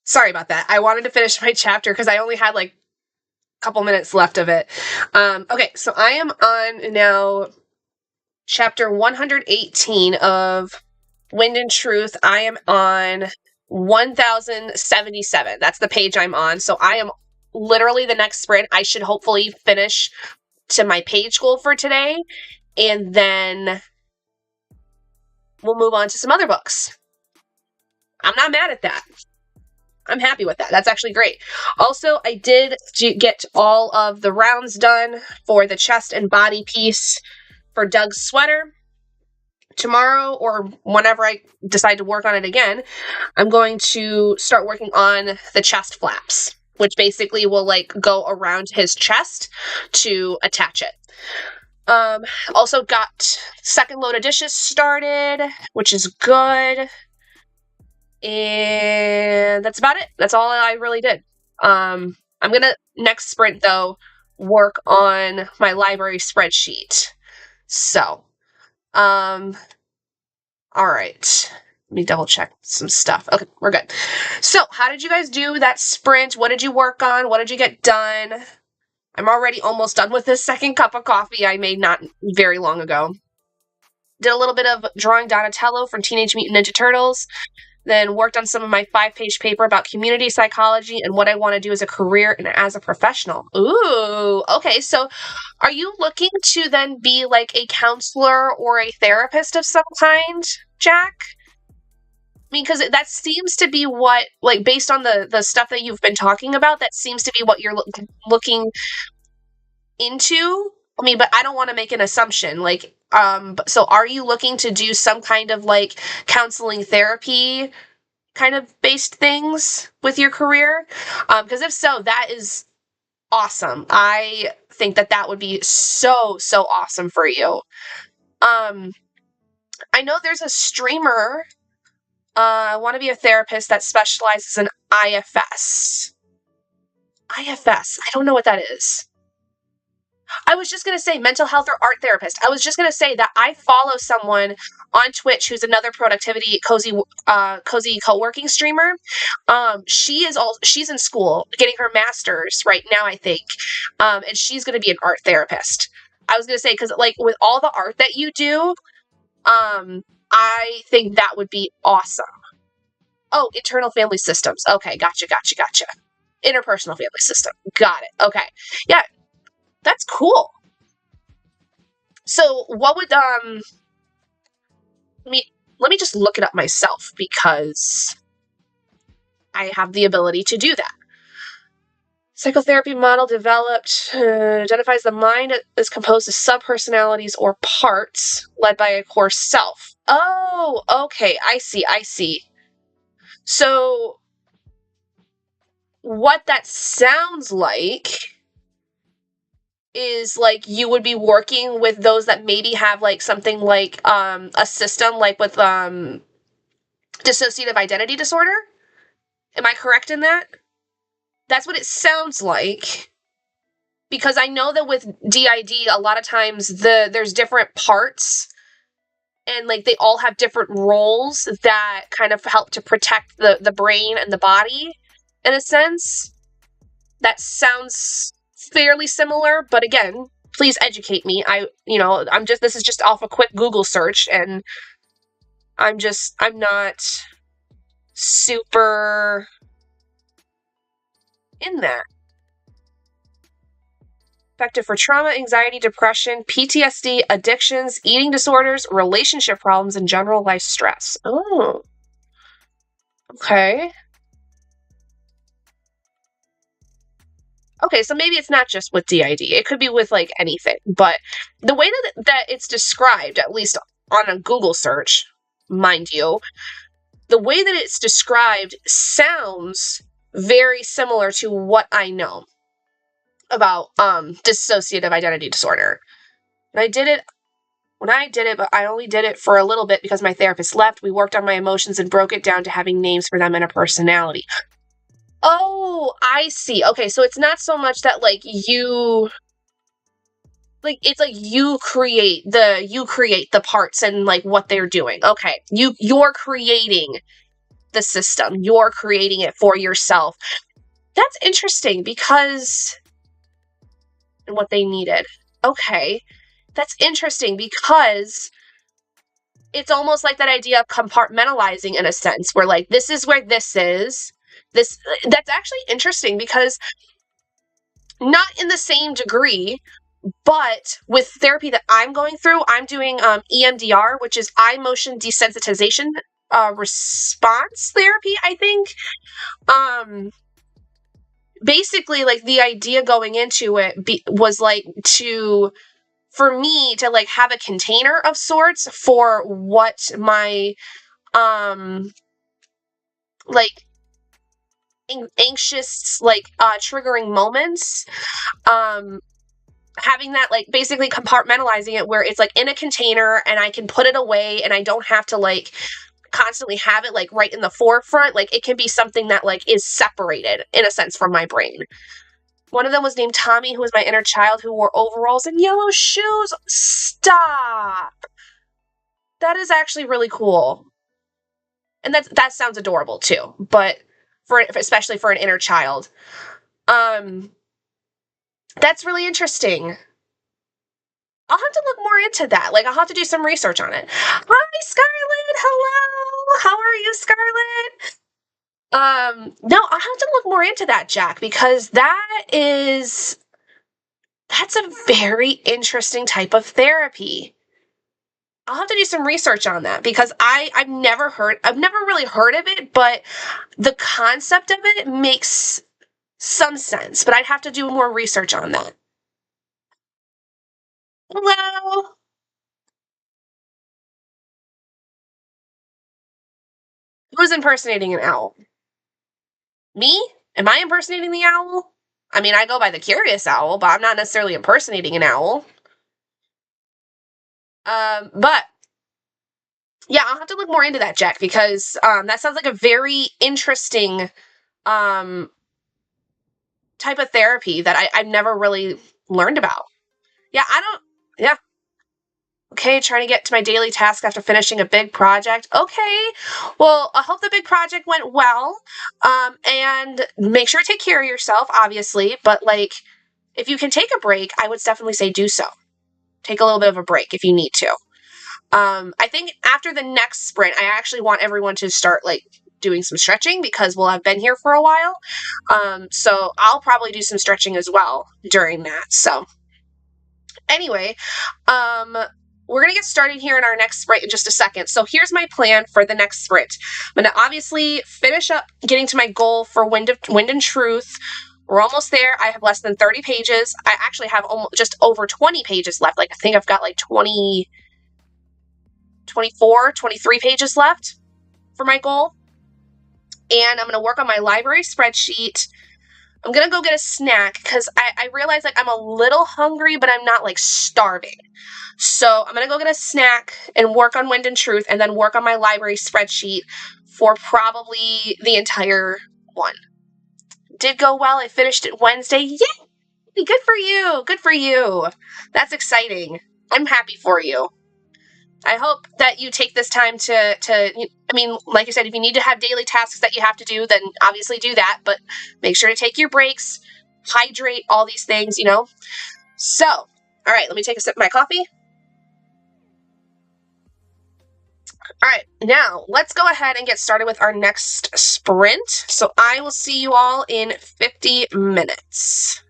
Sorry about that. I wanted to finish my chapter because I only had like a couple minutes left of it. Okay, so I am on now chapter 118 of Wind and Truth. I am on 1077. That's the page I'm on. So I am literally the next sprint. I should hopefully finish to my page goal for today, and then we'll move on to some other books. I'm not mad at that. I'm happy with that. That's actually great. Also, I did get all of the rounds done for the chest and body piece for Doug's sweater. Tomorrow, or whenever I decide to work on it again, I'm going to start working on the chest flaps, which basically will like go around his chest to attach it. Also got second load of dishes started, which is good. And that's about it. That's all I really did. I'm gonna next sprint though work on my library spreadsheet. So, all right. Let me double check some stuff. Okay, we're good. So, how did you guys do that sprint? What did you work on? What did you get done? I'm already almost done with this second cup of coffee I made not very long ago. Did a little bit of drawing Donatello from Teenage Mutant Ninja Turtles. Then worked on some of my 5-page paper about community psychology and what I want to do as a career and as a professional. Ooh, okay. So are you looking to then be like a counselor or a therapist of some kind, Jack? mean, because that seems to be what, like, based on the stuff that you've been talking about, that seems to be what you're looking into. I mean, but I don't want to make an assumption. Like, so are you looking to do some kind of like counseling therapy kind of based things with your career? Because if so, that is awesome. I think that that would be so, so awesome for you. Um, I know there's a streamer, I want to be a therapist that specializes in IFS. IFS. I don't know what that is. I was just going to say mental health or art therapist. I was just going to say that I follow someone on Twitch who's another productivity cozy co-working streamer. She's in school getting her master's right now, I think. And she's going to be an art therapist. I was going to say, cuz like with all the art that you do, I think that would be awesome. Oh, internal family systems. Okay, gotcha. Interpersonal family system. Got it. Okay. Yeah, that's cool. So what would let me just look it up myself because I have the ability to do that. Psychotherapy model developed identifies the mind is composed of subpersonalities or parts led by a core self. Oh, okay. I see. So what that sounds like is like you would be working with those that maybe have like something like a system like with dissociative identity disorder. Am I correct in that? That's what it sounds like. Because I know that with DID a lot of times there's different parts and like they all have different roles that kind of help to protect the brain and the body in a sense. That sounds fairly similar, but again, please educate me. This is just off a quick Google search and I'm not super in that. Effective for trauma, anxiety, depression, PTSD, addictions, eating disorders, relationship problems, and general life stress. Oh. Okay. Okay, so maybe it's not just with DID. It could be with like anything. But the way that it's described, at least on a Google search, mind you, the way that it's described sounds very similar to what I know about dissociative identity disorder. And I did it but I only did it for a little bit because my therapist left. We worked on my emotions and broke it down to having names for them and a personality. Oh, I see. Okay, so it's not so much that like it's like you create the parts and like what they're doing. Okay. You're creating the system. You're creating it for yourself. That's interesting because and what they needed. Okay. That's interesting because it's almost like that idea of compartmentalizing in a sense where like this is where this is. That's actually interesting because not in the same degree, but with therapy that I'm going through, I'm doing EMDR, which is eye motion desensitization response therapy, I think. Basically, like the idea going into it was like for me to like have a container of sorts for what my like anxious like triggering moments, having that like basically compartmentalizing it where it's like in a container and I can put it away and I don't have to like constantly have it like right in the forefront. Like it can be something that like is separated in a sense from my brain. One of them was named Tommy, who was my inner child who wore overalls and yellow shoes. Stop. That is actually really cool. And that sounds adorable too, but especially for an inner child. That's really interesting. I'll have to look more into that. Like, I'll have to do some research on it. Hi, Scarlett. Hello. How are you, Scarlett? No, I'll have to look more into that, Jack, because that's a very interesting type of therapy. I'll have to do some research on that because I've never really heard of it, but the concept of it makes some sense, but I'd have to do more research on that. Hello? Who's impersonating an owl? Me? Am I impersonating the owl? I mean, I go by the curious owl, but I'm not necessarily impersonating an owl. But yeah, I'll have to look more into that, Jack, because that sounds like a very interesting um type of therapy that I've never really learned about. Yeah, I don't. Yeah. Okay, trying to get to my daily task after finishing a big project. Okay, well, I hope the big project went well. And make sure to take care of yourself, obviously. But like, if you can take a break, I would definitely say do so. Take a little bit of a break if you need to. I think after the next sprint, I actually want everyone to start like doing some stretching because we'll have been here for a while. So I'll probably do some stretching as well during that. So anyway, um, we're gonna get started here in our next sprint in just a second. So here's my plan for the next sprint. I'm gonna obviously finish up getting to my goal for Wind and Truth. We're almost there. I have less than 30 pages. I actually have just over 20 pages left. Like I think I've got like 20, 24, 23 pages left for my goal. And I'm gonna work on my library spreadsheet. I'm gonna go get a snack because I realize like I'm a little hungry, but I'm not like starving. So I'm gonna go get a snack and work on Wind and Truth and then work on my library spreadsheet for probably the entire one. Did go well. I finished it Wednesday. Yay! Good for you. Good for you. That's exciting. I'm happy for you. I hope that you take this time I mean, like you said, if you need to have daily tasks that you have to do, then obviously do that, but make sure to take your breaks, hydrate, all these things, you know? So, all right, let me take a sip of my coffee. All right, now let's go ahead and get started with our next sprint. So I will see you all in 50 minutes.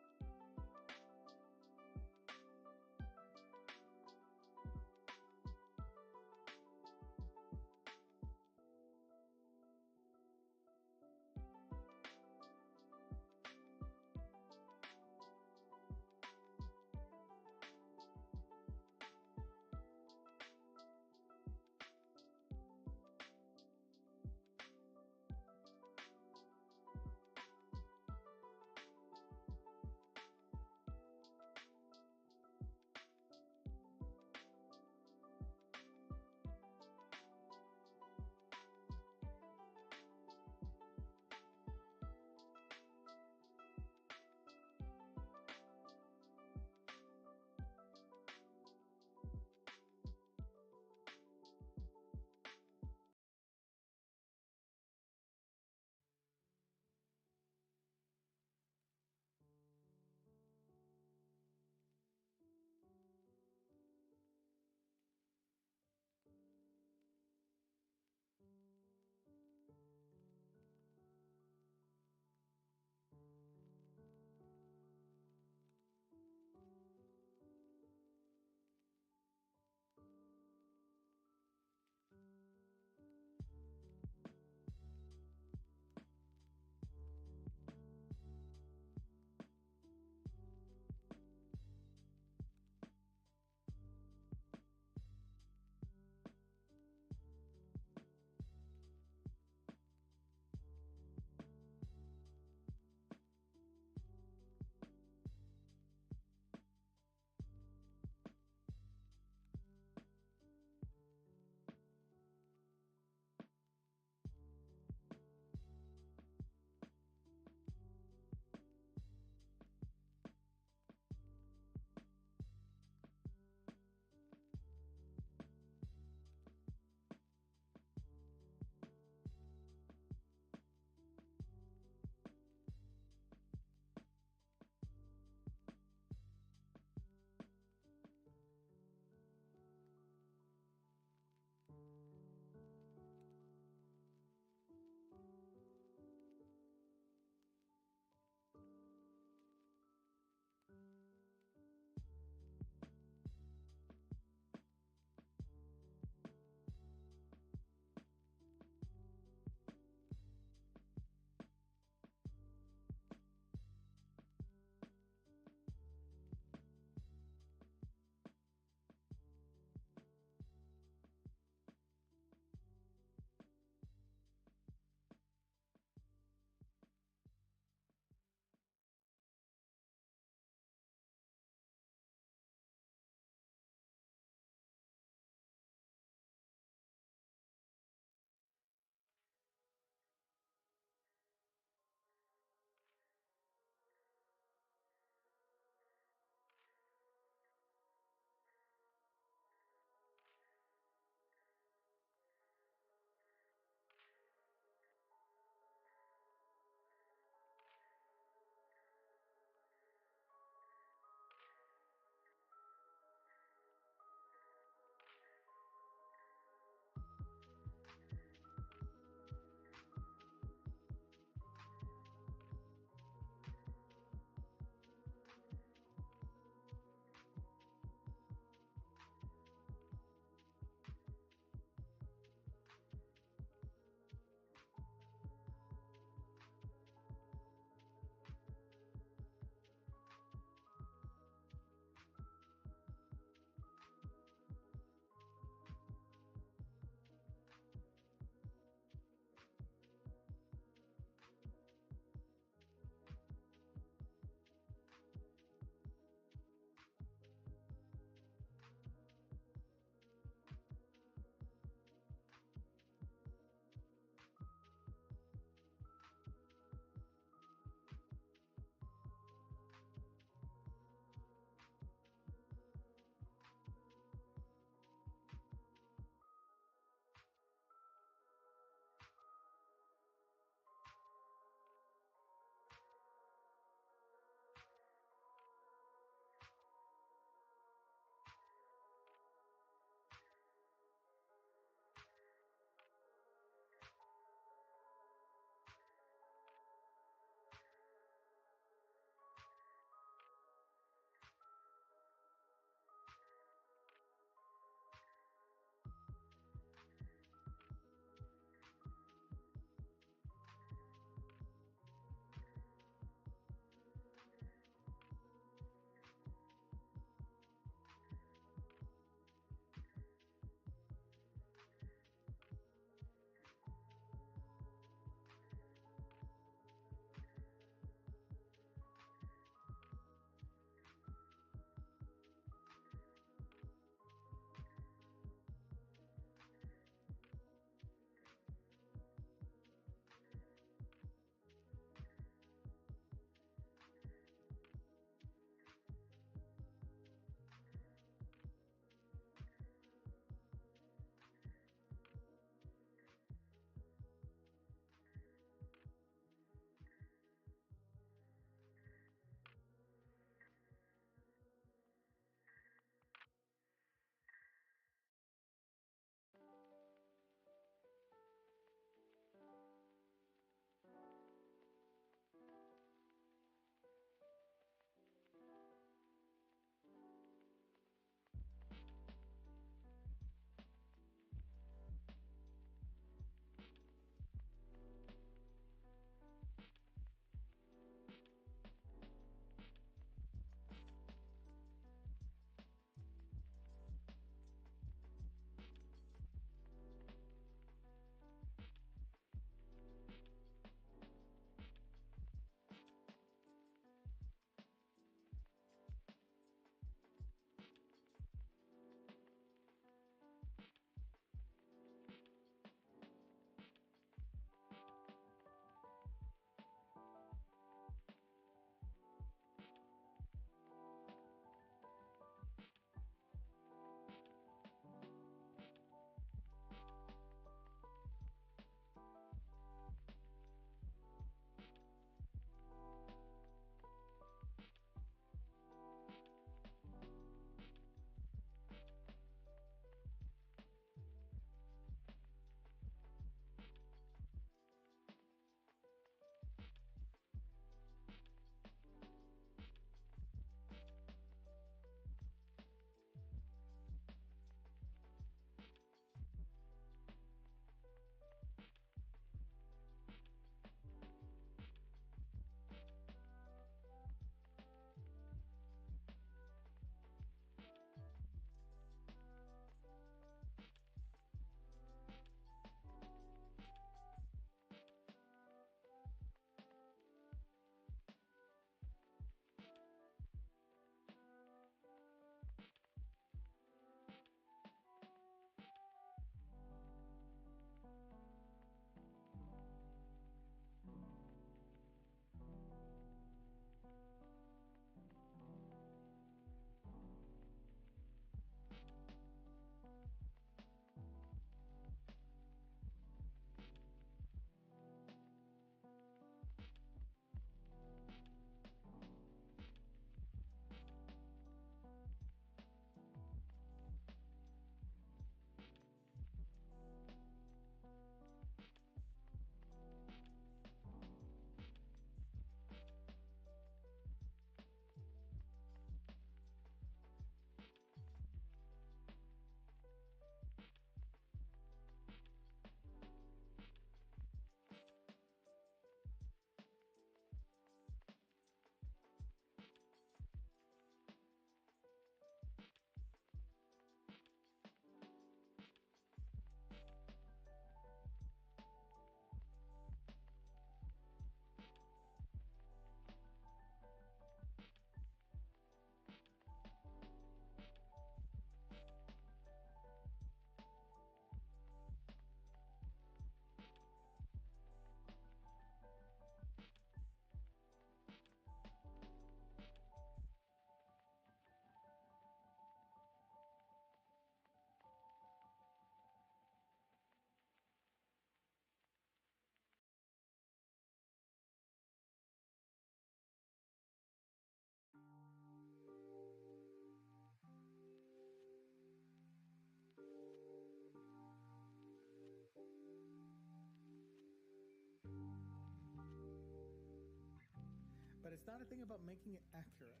But it's not a thing about making it accurate.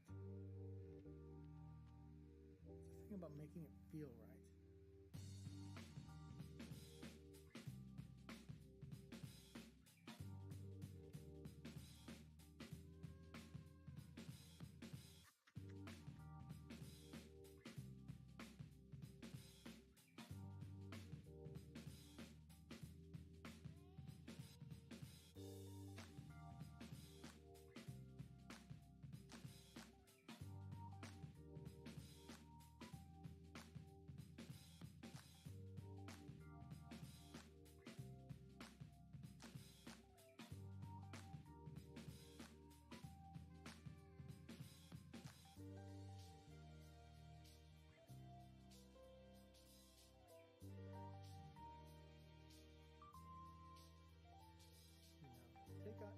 It's a thing about making it feel right.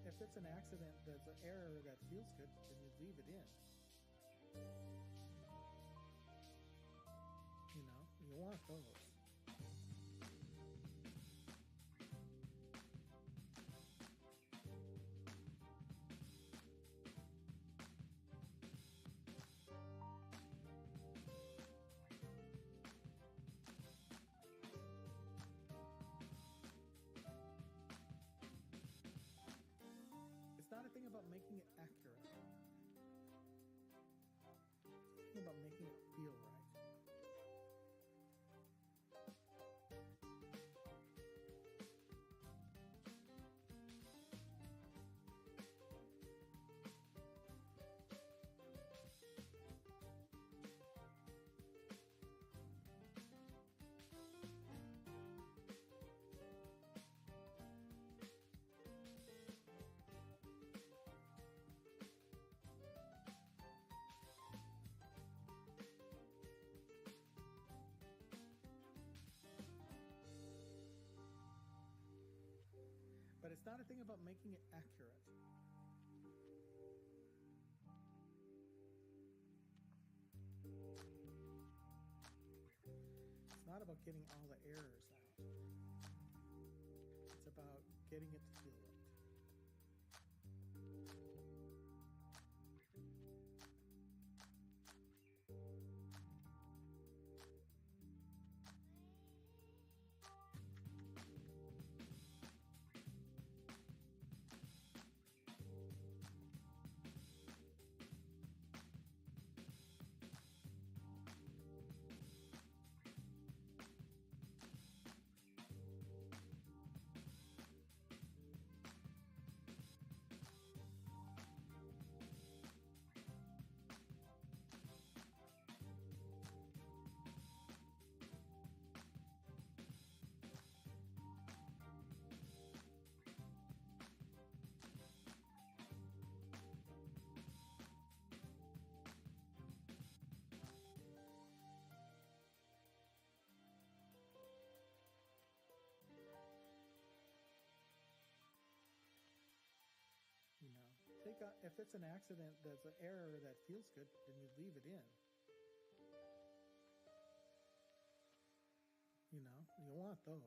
If it's an accident that's an error that feels good, then you leave it in. You want those. It's not a thing about making it accurate. It's a thing about making it feel right. But it's not a thing about making it accurate. It's not about getting all the errors out. It's about getting it to feel right. If it's an accident that's an error that feels good, then you leave it in. You want those.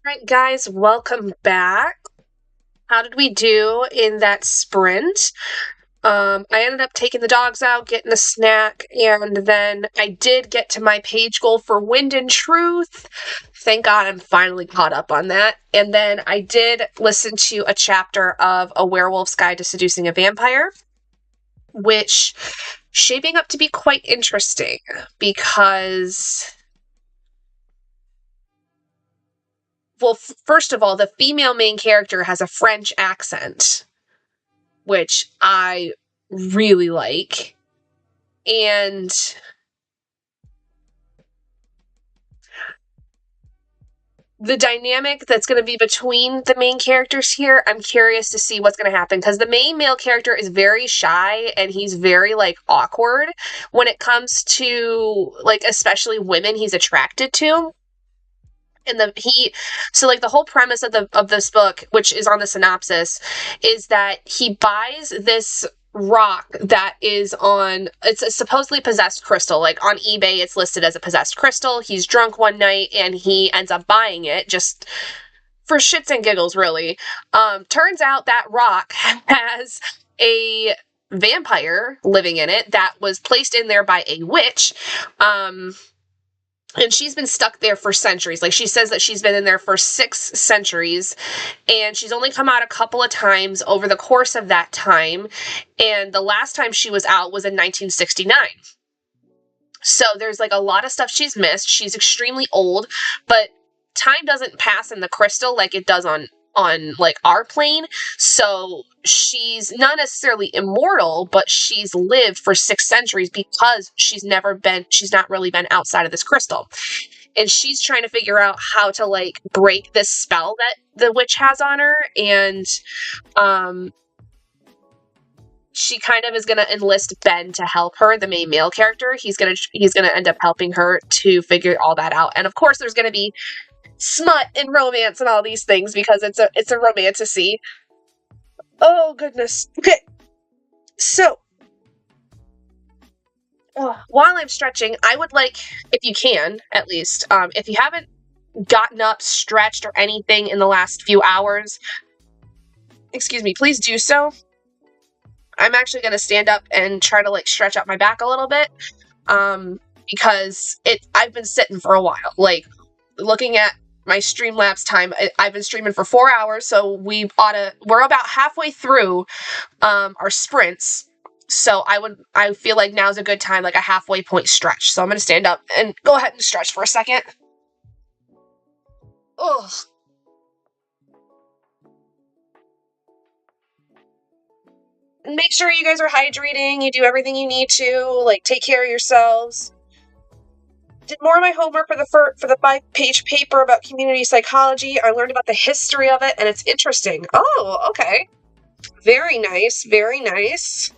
right, guys, welcome back. How did we do in that sprint? I ended up taking the dogs out, getting a snack, and then I did get to my page goal for Wind and Truth. Thank God I'm finally caught up on that. And then I did listen to a chapter of A Werewolf's Guide to Seducing a Vampire, which shaping up to be quite interesting because, well, first of all, the female main character has a French accent, which I really like. And the dynamic that's going to be between the main characters here, I'm curious to see what's going to happen because the main male character is very shy and he's very like awkward when it comes to like especially women he's attracted to. And so like the whole premise of this book, which is on the synopsis, is that he buys this rock that is on, it's a supposedly possessed crystal. Like on eBay it's listed as a possessed crystal. He's drunk one night and he ends up buying it just for shits and giggles, really. Turns out that rock has a vampire living in it that was placed in there by a witch. And she's been stuck there for centuries. Like, she says that she's been in there for 6 centuries, and she's only come out a couple of times over the course of that time, and the last time she was out was in 1969. So there's, like, a lot of stuff she's missed. She's extremely old, but time doesn't pass in the crystal like it does on like our plane. So she's not necessarily immortal, but she's lived for 6 centuries because she's not really been outside of this crystal. And she's trying to figure out how to like break this spell that the witch has on her. And she kind of is going to enlist Ben to help her, the main male character. He's going to end up helping her to figure all that out. And of course there's going to be smut and romance and all these things because it's a romantasy. Oh goodness. Okay. So while I'm stretching, I would like, if you can, at least, if you haven't gotten up, stretched, or anything in the last few hours, excuse me, please do so. I'm actually going to stand up and try to like stretch out my back a little bit, because I've been sitting for a while. Like, looking at my Streamlabs time, I've been streaming for 4 hours, so we're about halfway through our sprints. So I feel like now's a good time, like a halfway point stretch. So I'm gonna stand up and go ahead and stretch for a second. Ugh. And make sure you guys are hydrating, you do everything you need to, like take care of yourselves. Did more of my homework for the 5-page paper about community psychology. I learned about the history of it, and it's interesting. Oh, okay. Very nice, very nice.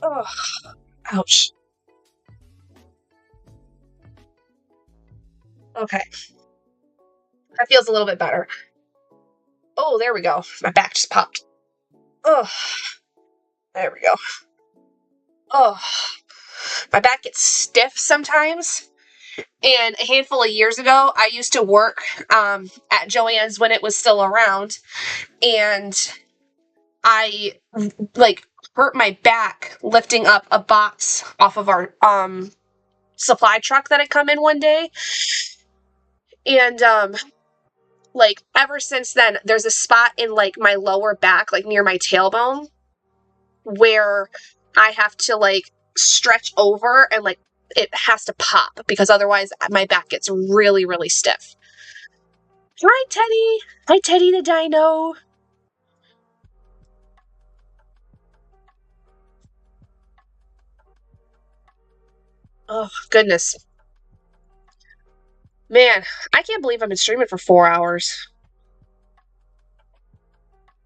Oh, ouch. Okay. That feels a little bit better. Oh, there we go. My back just popped. Oh, there we go. Oh, my back gets stiff sometimes. And a handful of years ago, I used to work at Joann's when it was still around, and I like hurt my back lifting up a box off of our supply truck that had come in one day. And like ever since then, there's a spot in like my lower back, like near my tailbone, where I have to like stretch over and like it has to pop because otherwise my back gets really, really stiff. Hi, Teddy. Hi, Teddy the dino. Oh, goodness. Man, I can't believe I've been streaming for 4 hours.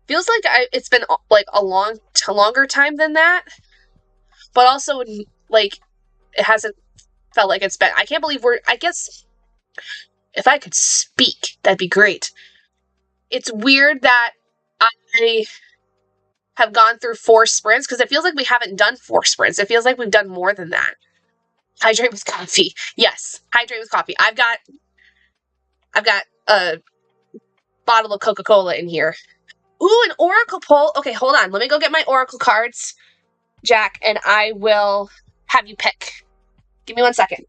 Feels like it's been like a longer time than that, but also like it hasn't felt like it's been. I can't believe I guess if I could speak, that'd be great. It's weird that I have gone through 4 sprints because it feels like we haven't done 4 sprints. It feels like we've done more than that. Hydrate with coffee. Yes, hydrate with coffee. I've got I've got a bottle of Coca-Cola in here. Ooh, an oracle pull. Okay, hold on. Let me go get my oracle cards, Jack, and I will have you pick. Give me 1 second.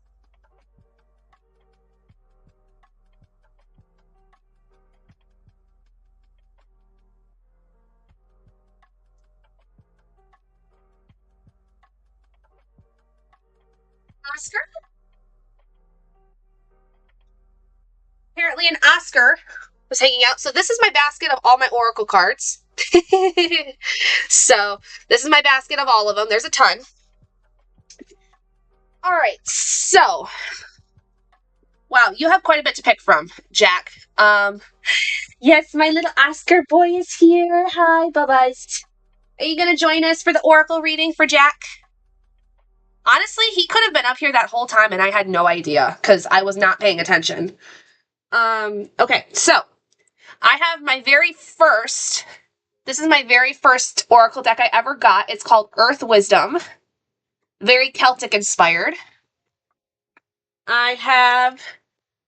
Oscar? Apparently an Oscar was hanging out. So this is my basket of all my oracle cards. So this is my basket of all of them. There's a ton. All right, so wow, you have quite a bit to pick from, Jack. Yes, my little Oscar boy is here. Hi, Bubba's. Are you gonna join us for the oracle reading for Jack? Honestly, he could have been up here that whole time and I had no idea because I was not paying attention. Okay, so I have my very first, this is my very first oracle deck I ever got. It's called Earth Wisdom. Very Celtic inspired. I have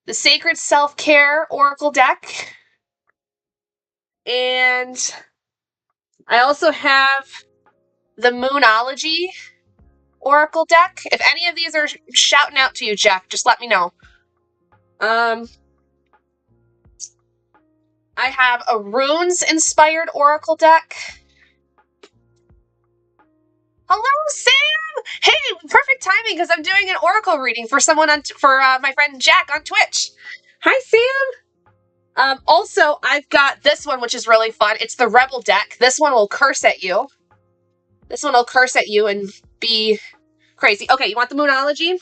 the Sacred Self-Care Oracle deck. And I also have the Moonology Oracle deck. If any of these are shouting out to you, Jack, just let me know. I have a Runes-inspired Oracle deck. Hello, Sam! Hey, perfect timing because I'm doing an Oracle reading for someone for my friend Jack on Twitch. Hi, Sam! Also, I've got this one, which is really fun. It's the Rebel deck. This one will curse at you. This one will curse at you and be crazy. Okay, you want the Moonology?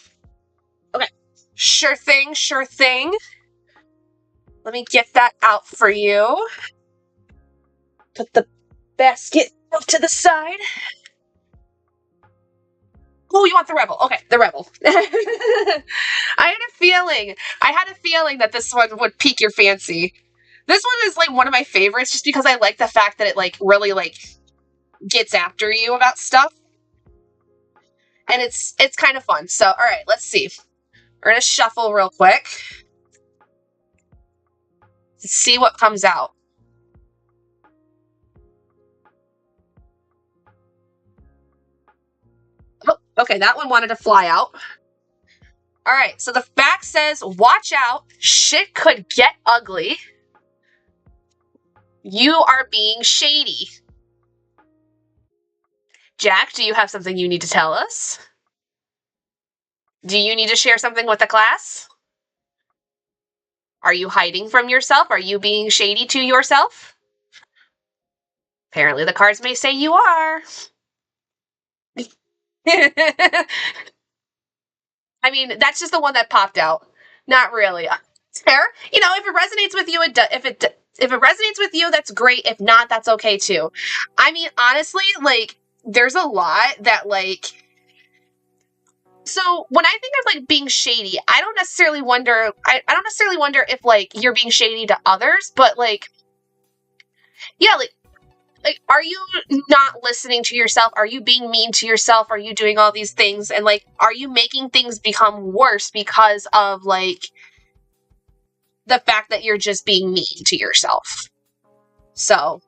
Okay. Sure thing, sure thing. Let me get that out for you. Put the basket off to the side. Oh, you want the Rebel. Okay, the Rebel. I had a feeling that this one would pique your fancy. This one is like one of my favorites just because I like the fact that it like really like gets after you about stuff. And it's kind of fun. So, all right, let's see. We're going to shuffle real quick. Let's see what comes out. Oh, okay, that one wanted to fly out. All right, so the back says, watch out, shit could get ugly. You are being shady. Jack, do you have something you need to tell us? Do you need to share something with the class? Are you hiding from yourself? Are you being shady to yourself? Apparently the cards may say you are. I mean, that's just the one that popped out. Not really. It's fair. You know, if it resonates with you, if it resonates with you, that's great. If not, that's okay too. I mean, honestly, like, there's a lot that, like, so when I think of like being shady, I don't necessarily wonder if like you're being shady to others, but like, yeah, like are you not listening to yourself? Are you being mean to yourself? Are you doing all these things? And like, are you making things become worse because of like the fact that you're just being mean to yourself? So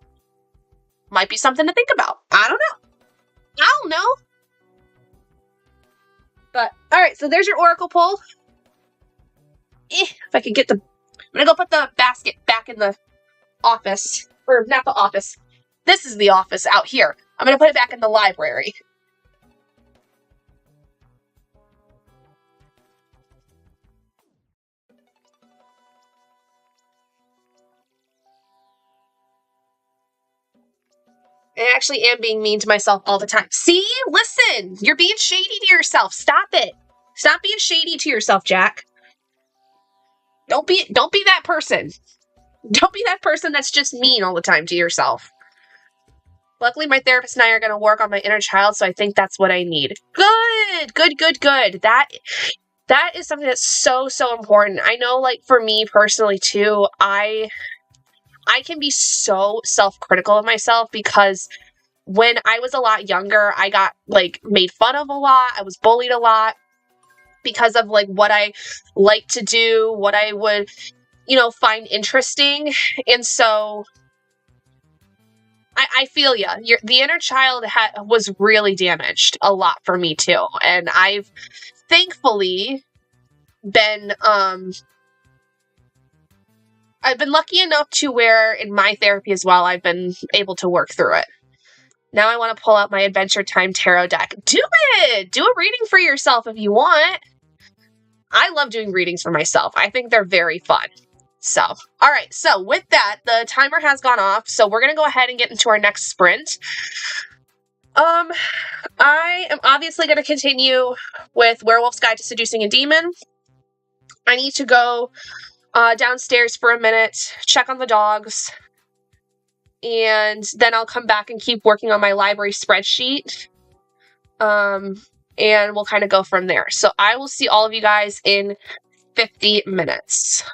might be something to think about. I don't know. But all right, so there's your oracle pull. If I could get I'm gonna go put the basket back in the office, or not the office. This is the office out here. I'm gonna put it back in the library. I actually am being mean to myself all the time. See? Listen! You're being shady to yourself. Stop it. Stop being shady to yourself, Jack. Don't be that person. Don't be that person that's just mean all the time to yourself. Luckily, my therapist and I are going to work on my inner child, so I think that's what I need. Good. That is something that's so important. I know, like, for me personally, too, I can be so self-critical of myself because when I was a lot younger, I got, like, made fun of a lot. I was bullied a lot because of, like, what I like to do, what I would find interesting. And so I feel ya. The inner child was really damaged a lot for me too. And I've thankfully been I've been lucky enough to where in my therapy as well, I've been able to work through it. Now I want to pull out my Adventure Time tarot deck. Do it! Do a reading for yourself if you want. I love doing readings for myself. I think they're very fun. So, all right. So with that, the timer has gone off. So we're going to go ahead and get into our next sprint. I am obviously going to continue with Werewolf's Guide to Seducing a Demon. I need to go downstairs for a minute, check on the dogs, and then I'll come back and keep working on my library spreadsheet. And we'll kind of go from there. So I will see all of you guys in 50 minutes.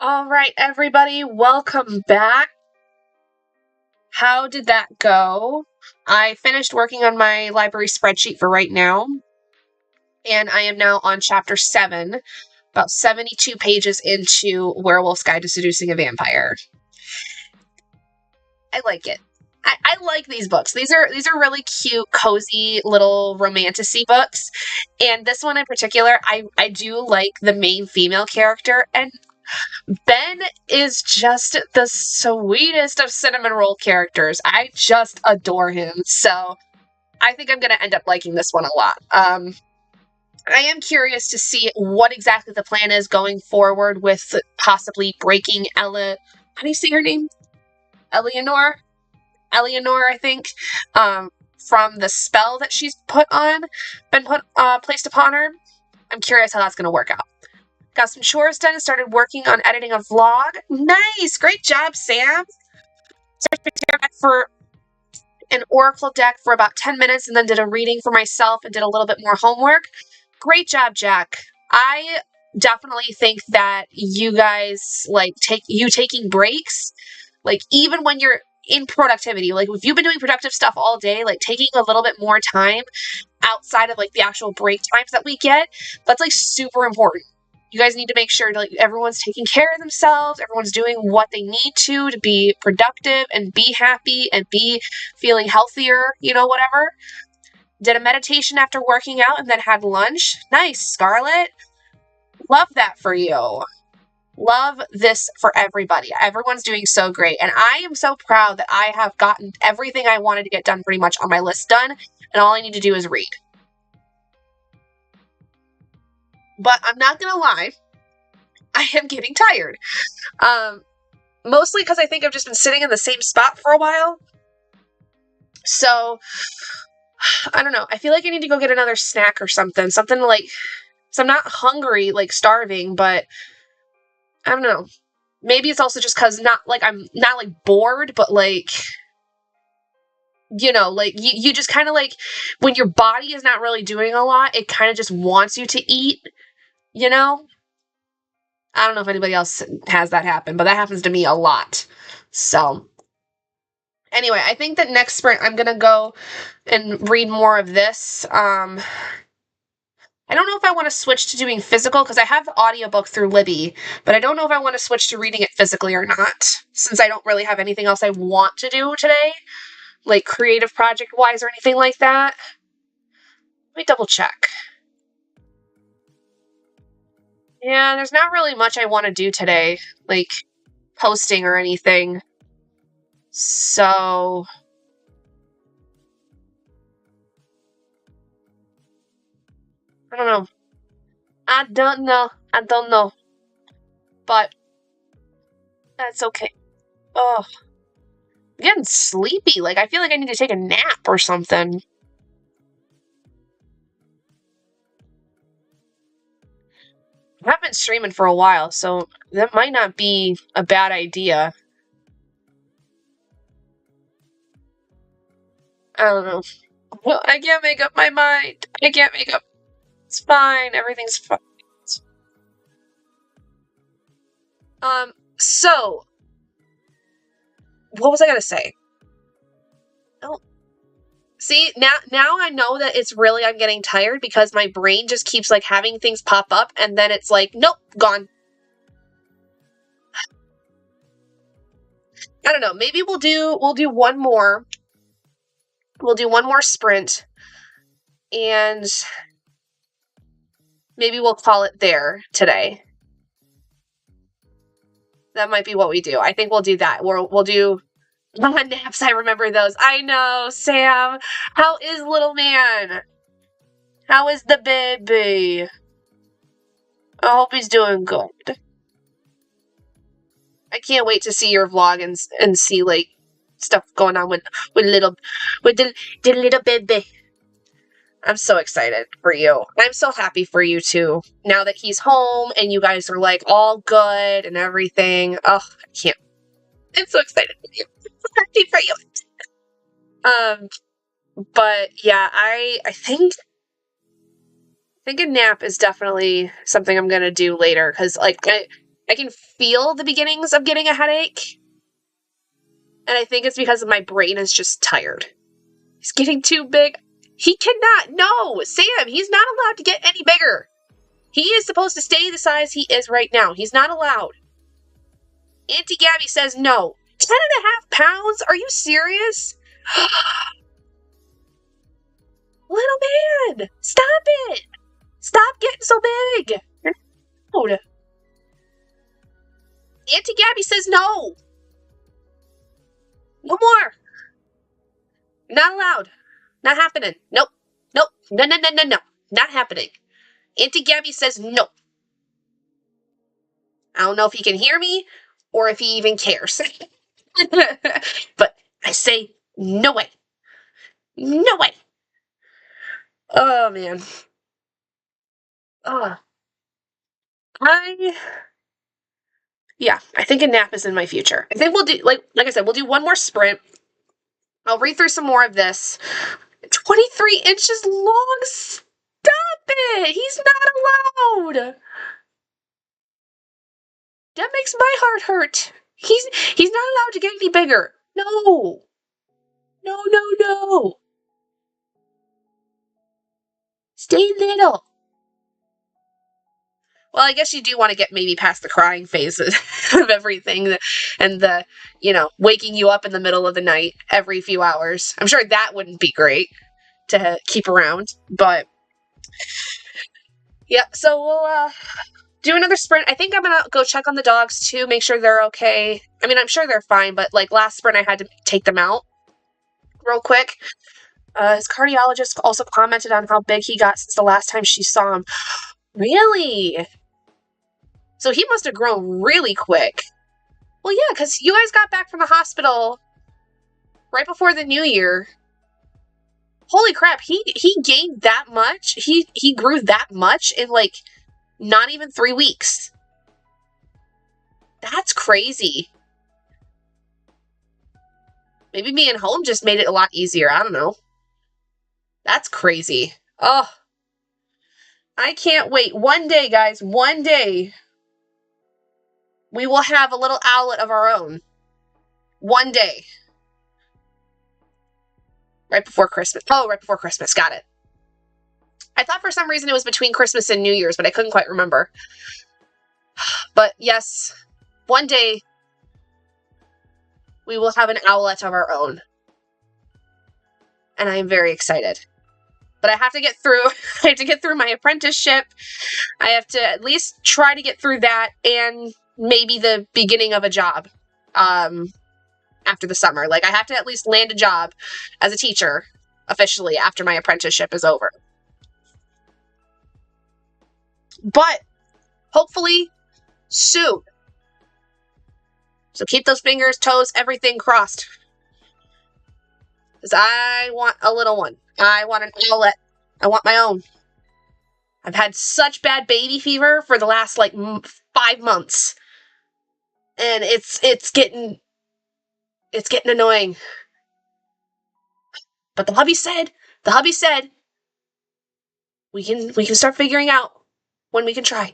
All right, everybody, welcome back. How did that go? I finished working on my library spreadsheet for right now, and I am now on chapter 7, about 72 pages into Werewolf's Guide to Seducing a Vampire. I like it. I like these books. These are really cute, cozy little romantic-y books. And this one in particular, I do like the main female character, and Ben is just the sweetest of cinnamon roll characters. I just adore him. So I think I'm going to end up liking this one a lot. I am curious to see what exactly the plan is going forward with possibly breaking Ella. How do you say her name? Eleanor, I think, from the spell that she's been placed upon her. I'm curious how that's going to work out. Got some chores done and started working on editing a vlog. Nice! Great job, Sam! Started for an oracle deck for about 10 minutes and then did a reading for myself and did a little bit more homework. Great job, Jack. I definitely think that you guys, taking breaks, even when you're in productivity, if you've been doing productive stuff all day, taking a little bit more time outside of, the actual break times that we get, that's, super important. You guys need to make sure everyone's taking care of themselves, everyone's doing what they need to be productive and be happy and be feeling healthier, whatever. Did a meditation after working out and then had lunch. Nice, Scarlett. Love that for you. Love this for everybody. Everyone's doing so great. And I am so proud that I have gotten everything I wanted to get done pretty much on my list done. And all I need to do is read. But I'm not going to lie. I am getting tired. Mostly because I think I've just been sitting in the same spot for a while. So, I don't know. I feel like I need to go get another snack or something. Something so I'm not hungry, starving, but I don't know. Maybe it's also just because I'm not bored, but you just kind of when your body is not really doing a lot, it kind of just wants you to eat, I don't know if anybody else has that happen, but that happens to me a lot. So anyway, I think that next sprint I'm going to go and read more of this. I don't know if I want to switch to doing physical because I have the audiobook through Libby, but I don't know if I want to switch to reading it physically or not, since I don't really have anything else I want to do today, creative project-wise or anything like that. Let me double check. Yeah, there's not really much I want to do today, posting or anything. So I don't know. I don't know. But that's okay. Oh, I'm getting sleepy. I feel like I need to take a nap or something. I haven't been streaming for a while, so that might not be a bad idea. I don't know. Well, I can't make up my mind. I can't make up. It's fine. Everything's fine. So, what was I gonna say? Oh, see, now I know that it's really I'm getting tired because my brain just keeps having things pop up and then it's nope, gone. I don't know. Maybe we'll do one more. We'll do one more sprint and maybe we'll call it there today. That might be what we do. I think we'll do that. We'll do naps. I remember those. I know, Sam. How is little man? How is the baby? I hope he's doing good. I can't wait to see your vlog and see stuff going on with the little baby. I'm so excited for you. I'm so happy for you too. Now that he's home and you guys are all good and everything. Oh, I can't. I'm so excited for you. I'm so happy for you. But yeah, I think a nap is definitely something I'm gonna do later because I can feel the beginnings of getting a headache. And I think it's because my brain is just tired. He's getting too big. He cannot. No, Sam, he's not allowed to get any bigger. He is supposed to stay the size he is right now. He's not allowed. Auntie Gabby says no. 10.5 pounds? Are you serious? Little man, stop it. Stop getting so big. You're not allowed. Auntie Gabby says no. No more. Not allowed. Not happening. Nope. Nope. No, no, no, no, no. Not happening. Auntie Gabby says no. I don't know if he can hear me or if he even cares. But I say no way. No way. Oh, man. I think a nap is in my future. I think we'll do, like I said, we'll do one more sprint. I'll read through some more of this. 23 inches long? Stop it! He's not allowed! That makes my heart hurt. He's not allowed to get any bigger. No. No, no, no. Stay little. Well, I guess you do want to get maybe past the crying phase of everything and the, waking you up in the middle of the night every few hours. I'm sure that wouldn't be great to keep around, but yeah, so we'll do another sprint. I think I'm gonna go check on the dogs too, make sure they're okay. I mean, I'm sure they're fine, but like last sprint I had to take them out real quick. His cardiologist also commented on how big he got since the last time she saw him. Really? So he must have grown really quick. Well, yeah, because you guys got back from the hospital right before the new year. Holy crap, he gained that much? He grew that much in, like, not even 3 weeks. That's crazy. Maybe being home just made it a lot easier. I don't know. That's crazy. Oh. I can't wait. One day, guys, one day, we will have a little owlet of our own. One day. Right before Christmas. Oh, right before Christmas. Got it. I thought for some reason it was between Christmas and New Year's, but I couldn't quite remember. But yes, one day we will have an owlet of our own. And I am very excited. But I have to get through my apprenticeship. I have to at least try to get through that and maybe the beginning of a job after the summer. Like, I have to at least land a job as a teacher officially after my apprenticeship is over. But hopefully soon. So keep those fingers, toes, everything crossed. Because I want a little one. I want an owlet. I want my own. I've had such bad baby fever for the last, 5 months. And it's getting annoying. But the hubby said, we can start figuring out when we can try.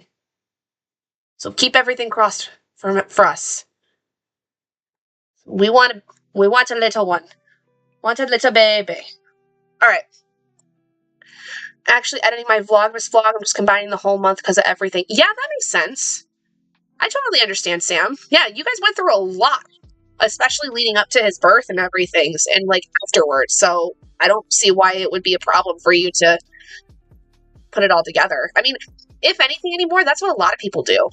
So keep everything crossed for us. We want a little one. Want a little baby. Alright. Actually editing my Vlogmas vlog. I'm just combining the whole month because of everything. Yeah, that makes sense. I totally understand, Sam. Yeah, you guys went through a lot. Especially leading up to his birth and everything. And, afterwards. So, I don't see why it would be a problem for you to put it all together. I mean, if anything anymore, that's what a lot of people do.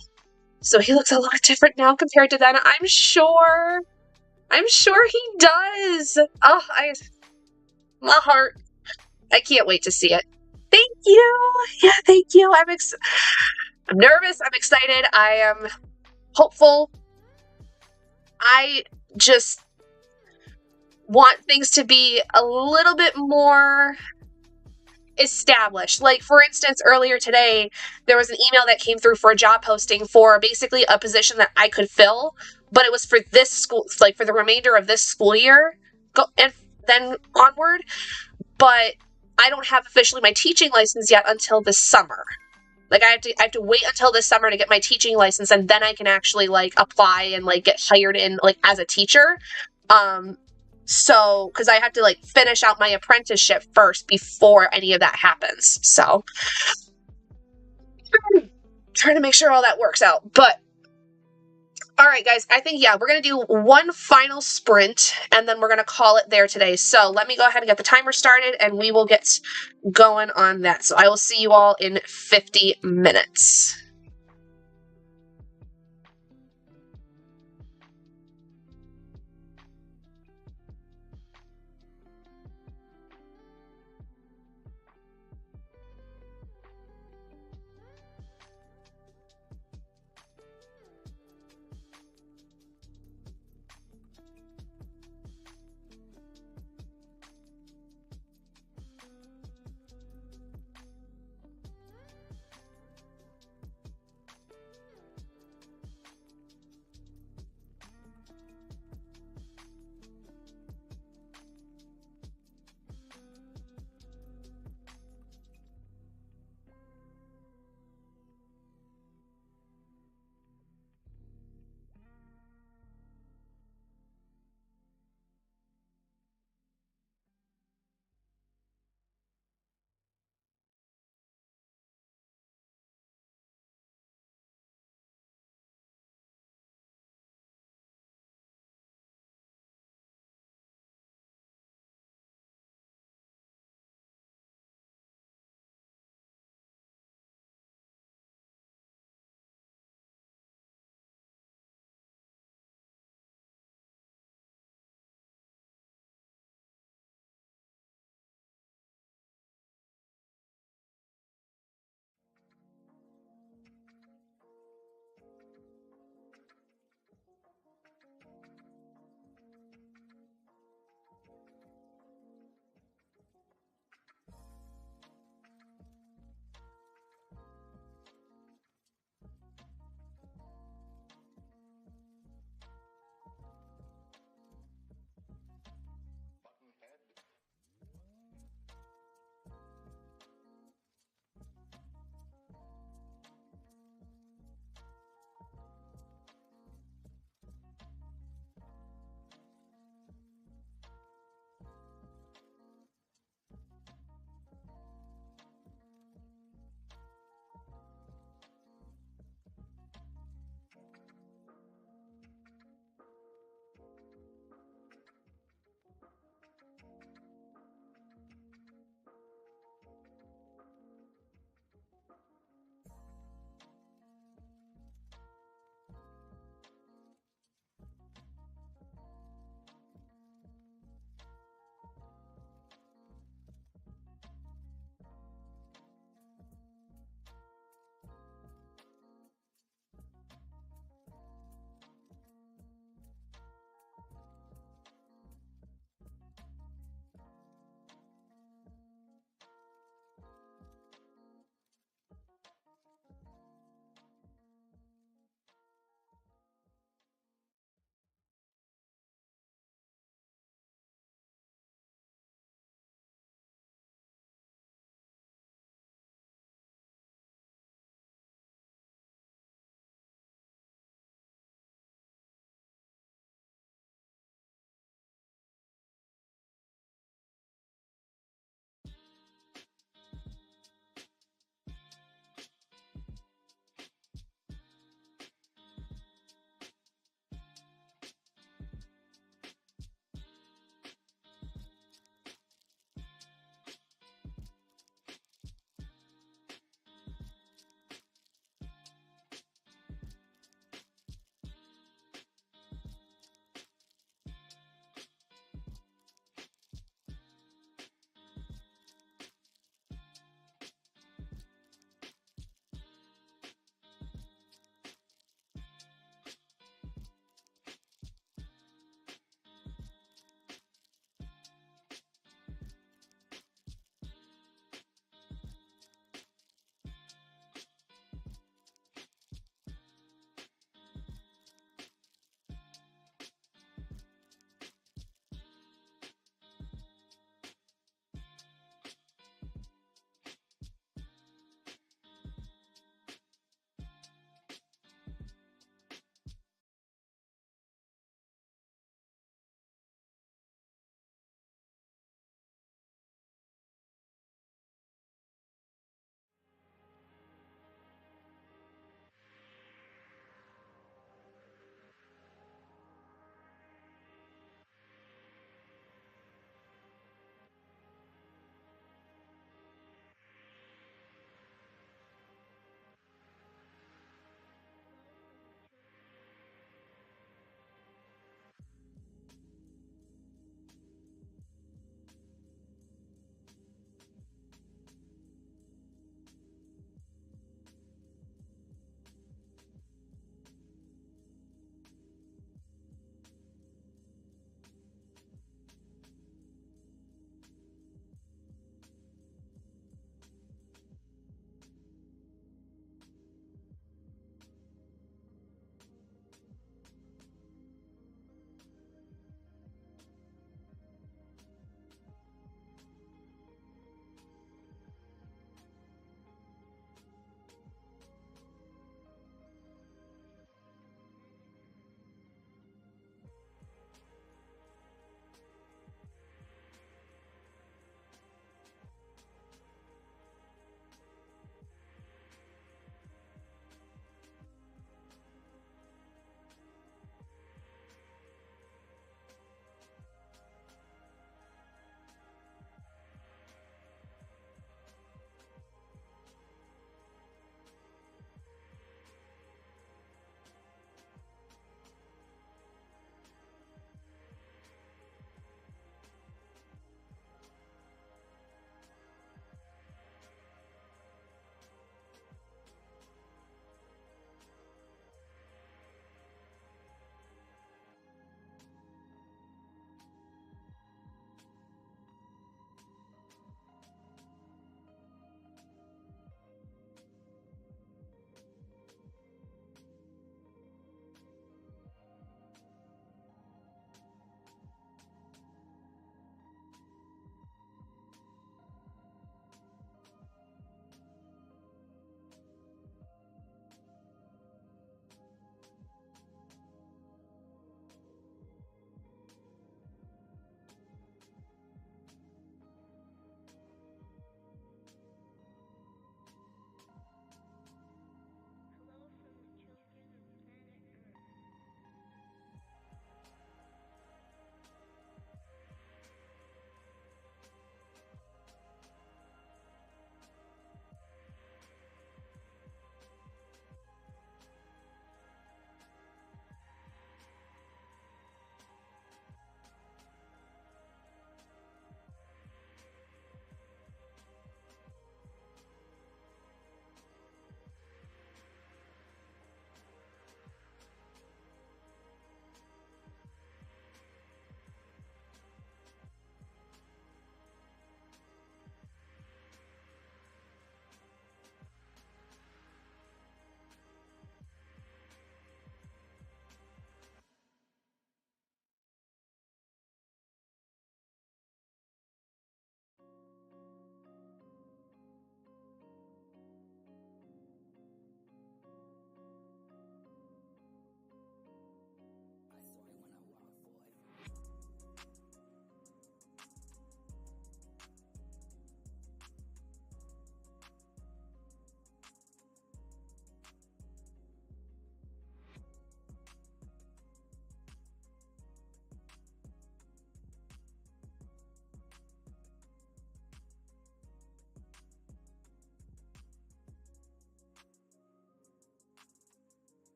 So he looks a lot different now compared to then. I'm sure he does. Oh, my heart. I can't wait to see it. Thank you. Yeah, thank you. I'm nervous. I'm excited. I am hopeful. I just want things to be a little bit more established. Like, for instance, earlier today, there was an email that came through for a job posting for basically a position that I could fill, but it was for this school, for the remainder of this school year, and then onward. But I don't have officially my teaching license yet until this summer. Like I have to wait until this summer to get my teaching license, and then I can actually like apply and like get hired in like as a teacher. So because I have to like finish out my apprenticeship first before any of that happens. So trying to make sure all that works out. But all right, guys, I think, yeah, we're going to do one final sprint and then we're going to call it there today. So let me go ahead and get the timer started and we will get going on that. So I will see you all in 50 minutes.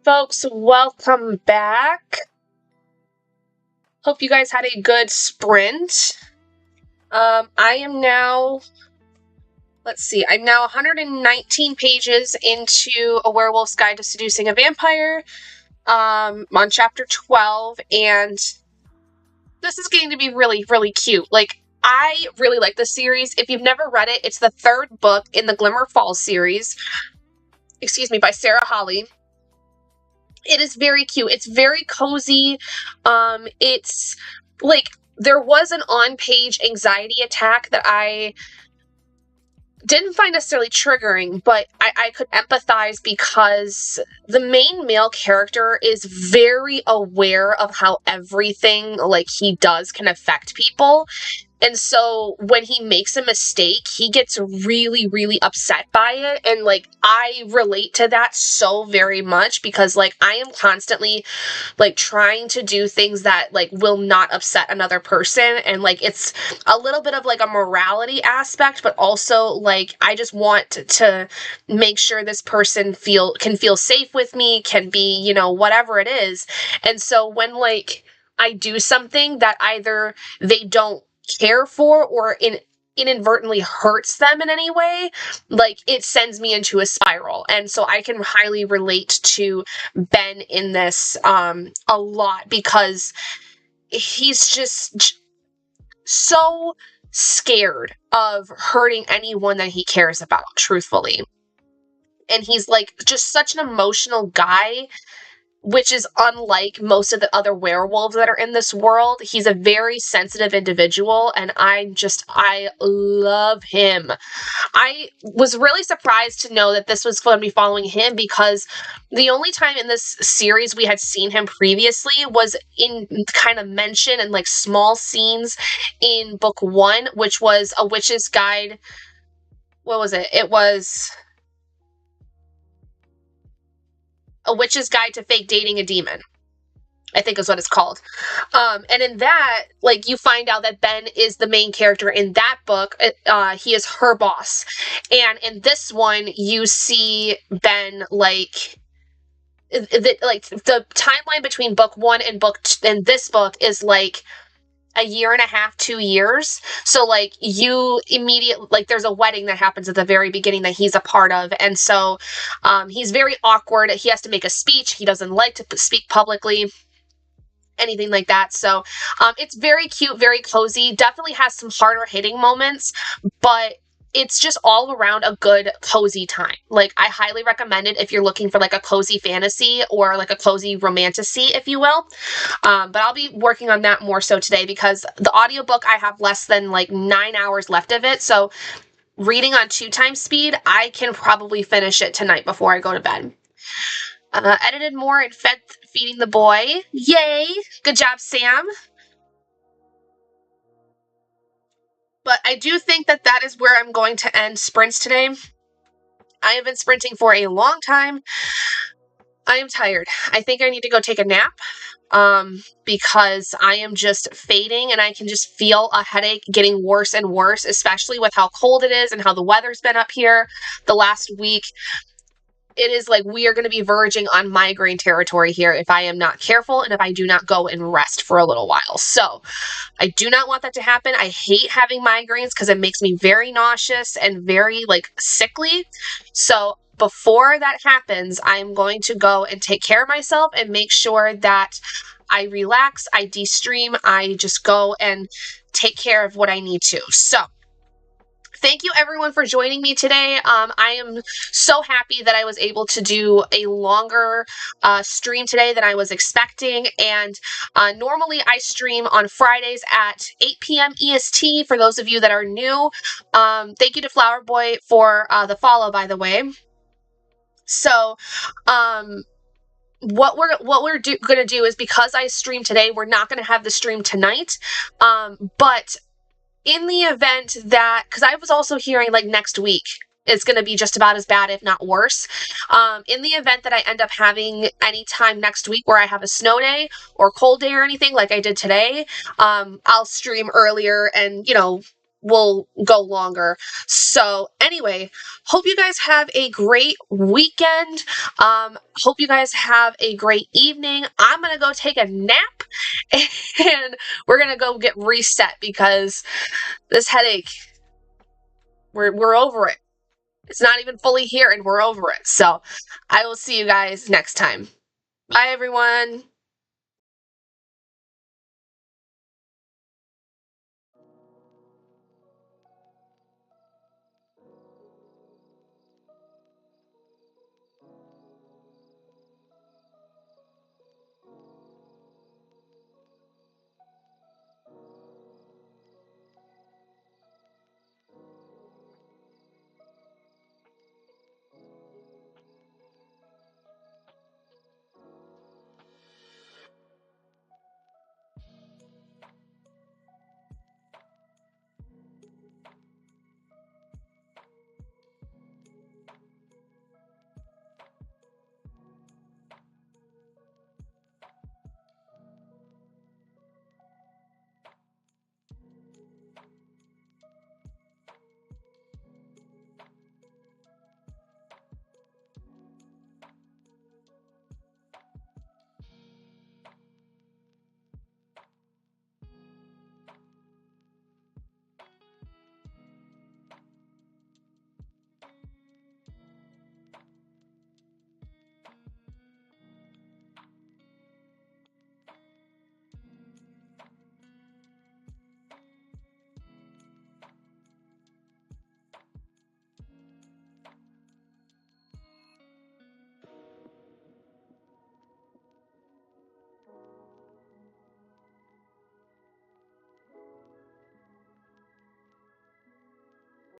folks, welcome back. Hope you guys had a good sprint. I am now, I'm now 119 pages into A Werewolf's Guide to Seducing a Vampire, on chapter 12, and this is getting to be really, really cute. Like, I really like this series. If you've never read it, it's the third book in the Glimmer Falls series, by Sarah Holly. It is very cute. It's very cozy. It's like there was an on-page anxiety attack that I didn't find necessarily triggering, but I could empathize because the main male character is very aware of how everything like he does can affect people. And so when he makes a mistake, he gets really, really upset by it. And like, I relate to that so very much because like, I am constantly like trying to do things that like will not upset another person. And like, it's a little bit of like a morality aspect, but also like, I just want to make sure this person can feel safe with me, can be, you know, whatever it is. And so when like, I do something that either they don't care for or inadvertently hurts them in any way, like it sends me into a spiral. And so I can highly relate to Ben in this a lot because he's just so scared of hurting anyone that he cares about, truthfully. And he's like just such an emotional guy, which is unlike most of the other werewolves that are in this world. He's a very sensitive individual, and I love him. I was really surprised to know that this was going to be following him because the only time in this series we had seen him previously was in kind of mention and like small scenes in book 1, which was A Witch's Guide. What was it? It was A Witch's Guide to Fake Dating a Demon, I think is what it's called. And in that, like, you find out that Ben is the main character in that book. He is her boss. And in this one, you see Ben, like, the timeline between book 1 and this book is, like, a year and a half, 2 years. So like you immediately, like there's a wedding that happens at the very beginning that he's a part of. And so he's very awkward. He has to make a speech. He doesn't like to speak publicly, anything like that. So it's very cute, very cozy, definitely has some harder hitting moments, but it's just all around a good cozy time. Like I highly recommend it if you're looking for like a cozy fantasy or like a cozy romantasy, if you will. But I'll be working on that more so today because the audiobook, I have less than like 9 hours left of it. So reading on 2x speed, I can probably finish it tonight before I go to bed. Edited more and fed feeding the boy. Yay! Good job, Sam. But I do think that that is where I'm going to end sprints today. I have been sprinting for a long time. I am tired. I think I need to go take a nap because I am just fading and I can just feel a headache getting worse and worse, especially with how cold it is and how the weather's been up here the last week. It is like we are going to be verging on migraine territory here if I am not careful and if I do not go and rest for a little while. So I do not want that to happen. I hate having migraines because it makes me very nauseous and very like sickly. So before that happens, I'm going to go and take care of myself and make sure that I relax, I de-stream, I just go and take care of what I need to. So thank you everyone for joining me today. I am so happy that I was able to do a longer stream today than I was expecting. And normally I stream on Fridays at 8 p.m. EST for those of you that are new. Thank you to Flower Boy for the follow, by the way. So, what we're gonna do is because I stream today, we're not gonna have the stream tonight. But in the event that, because I was also hearing like next week is going to be just about as bad, if not worse. In the event that I end up having any time next week where I have a snow day or cold day or anything like I did today, I'll stream earlier and, you know, will go longer. So anyway, hope you guys have a great weekend. Hope you guys have a great evening. I'm gonna go take a nap and we're gonna go get reset because this headache, we're over it. It's not even fully here and we're over it. So I will see you guys next time. Bye everyone.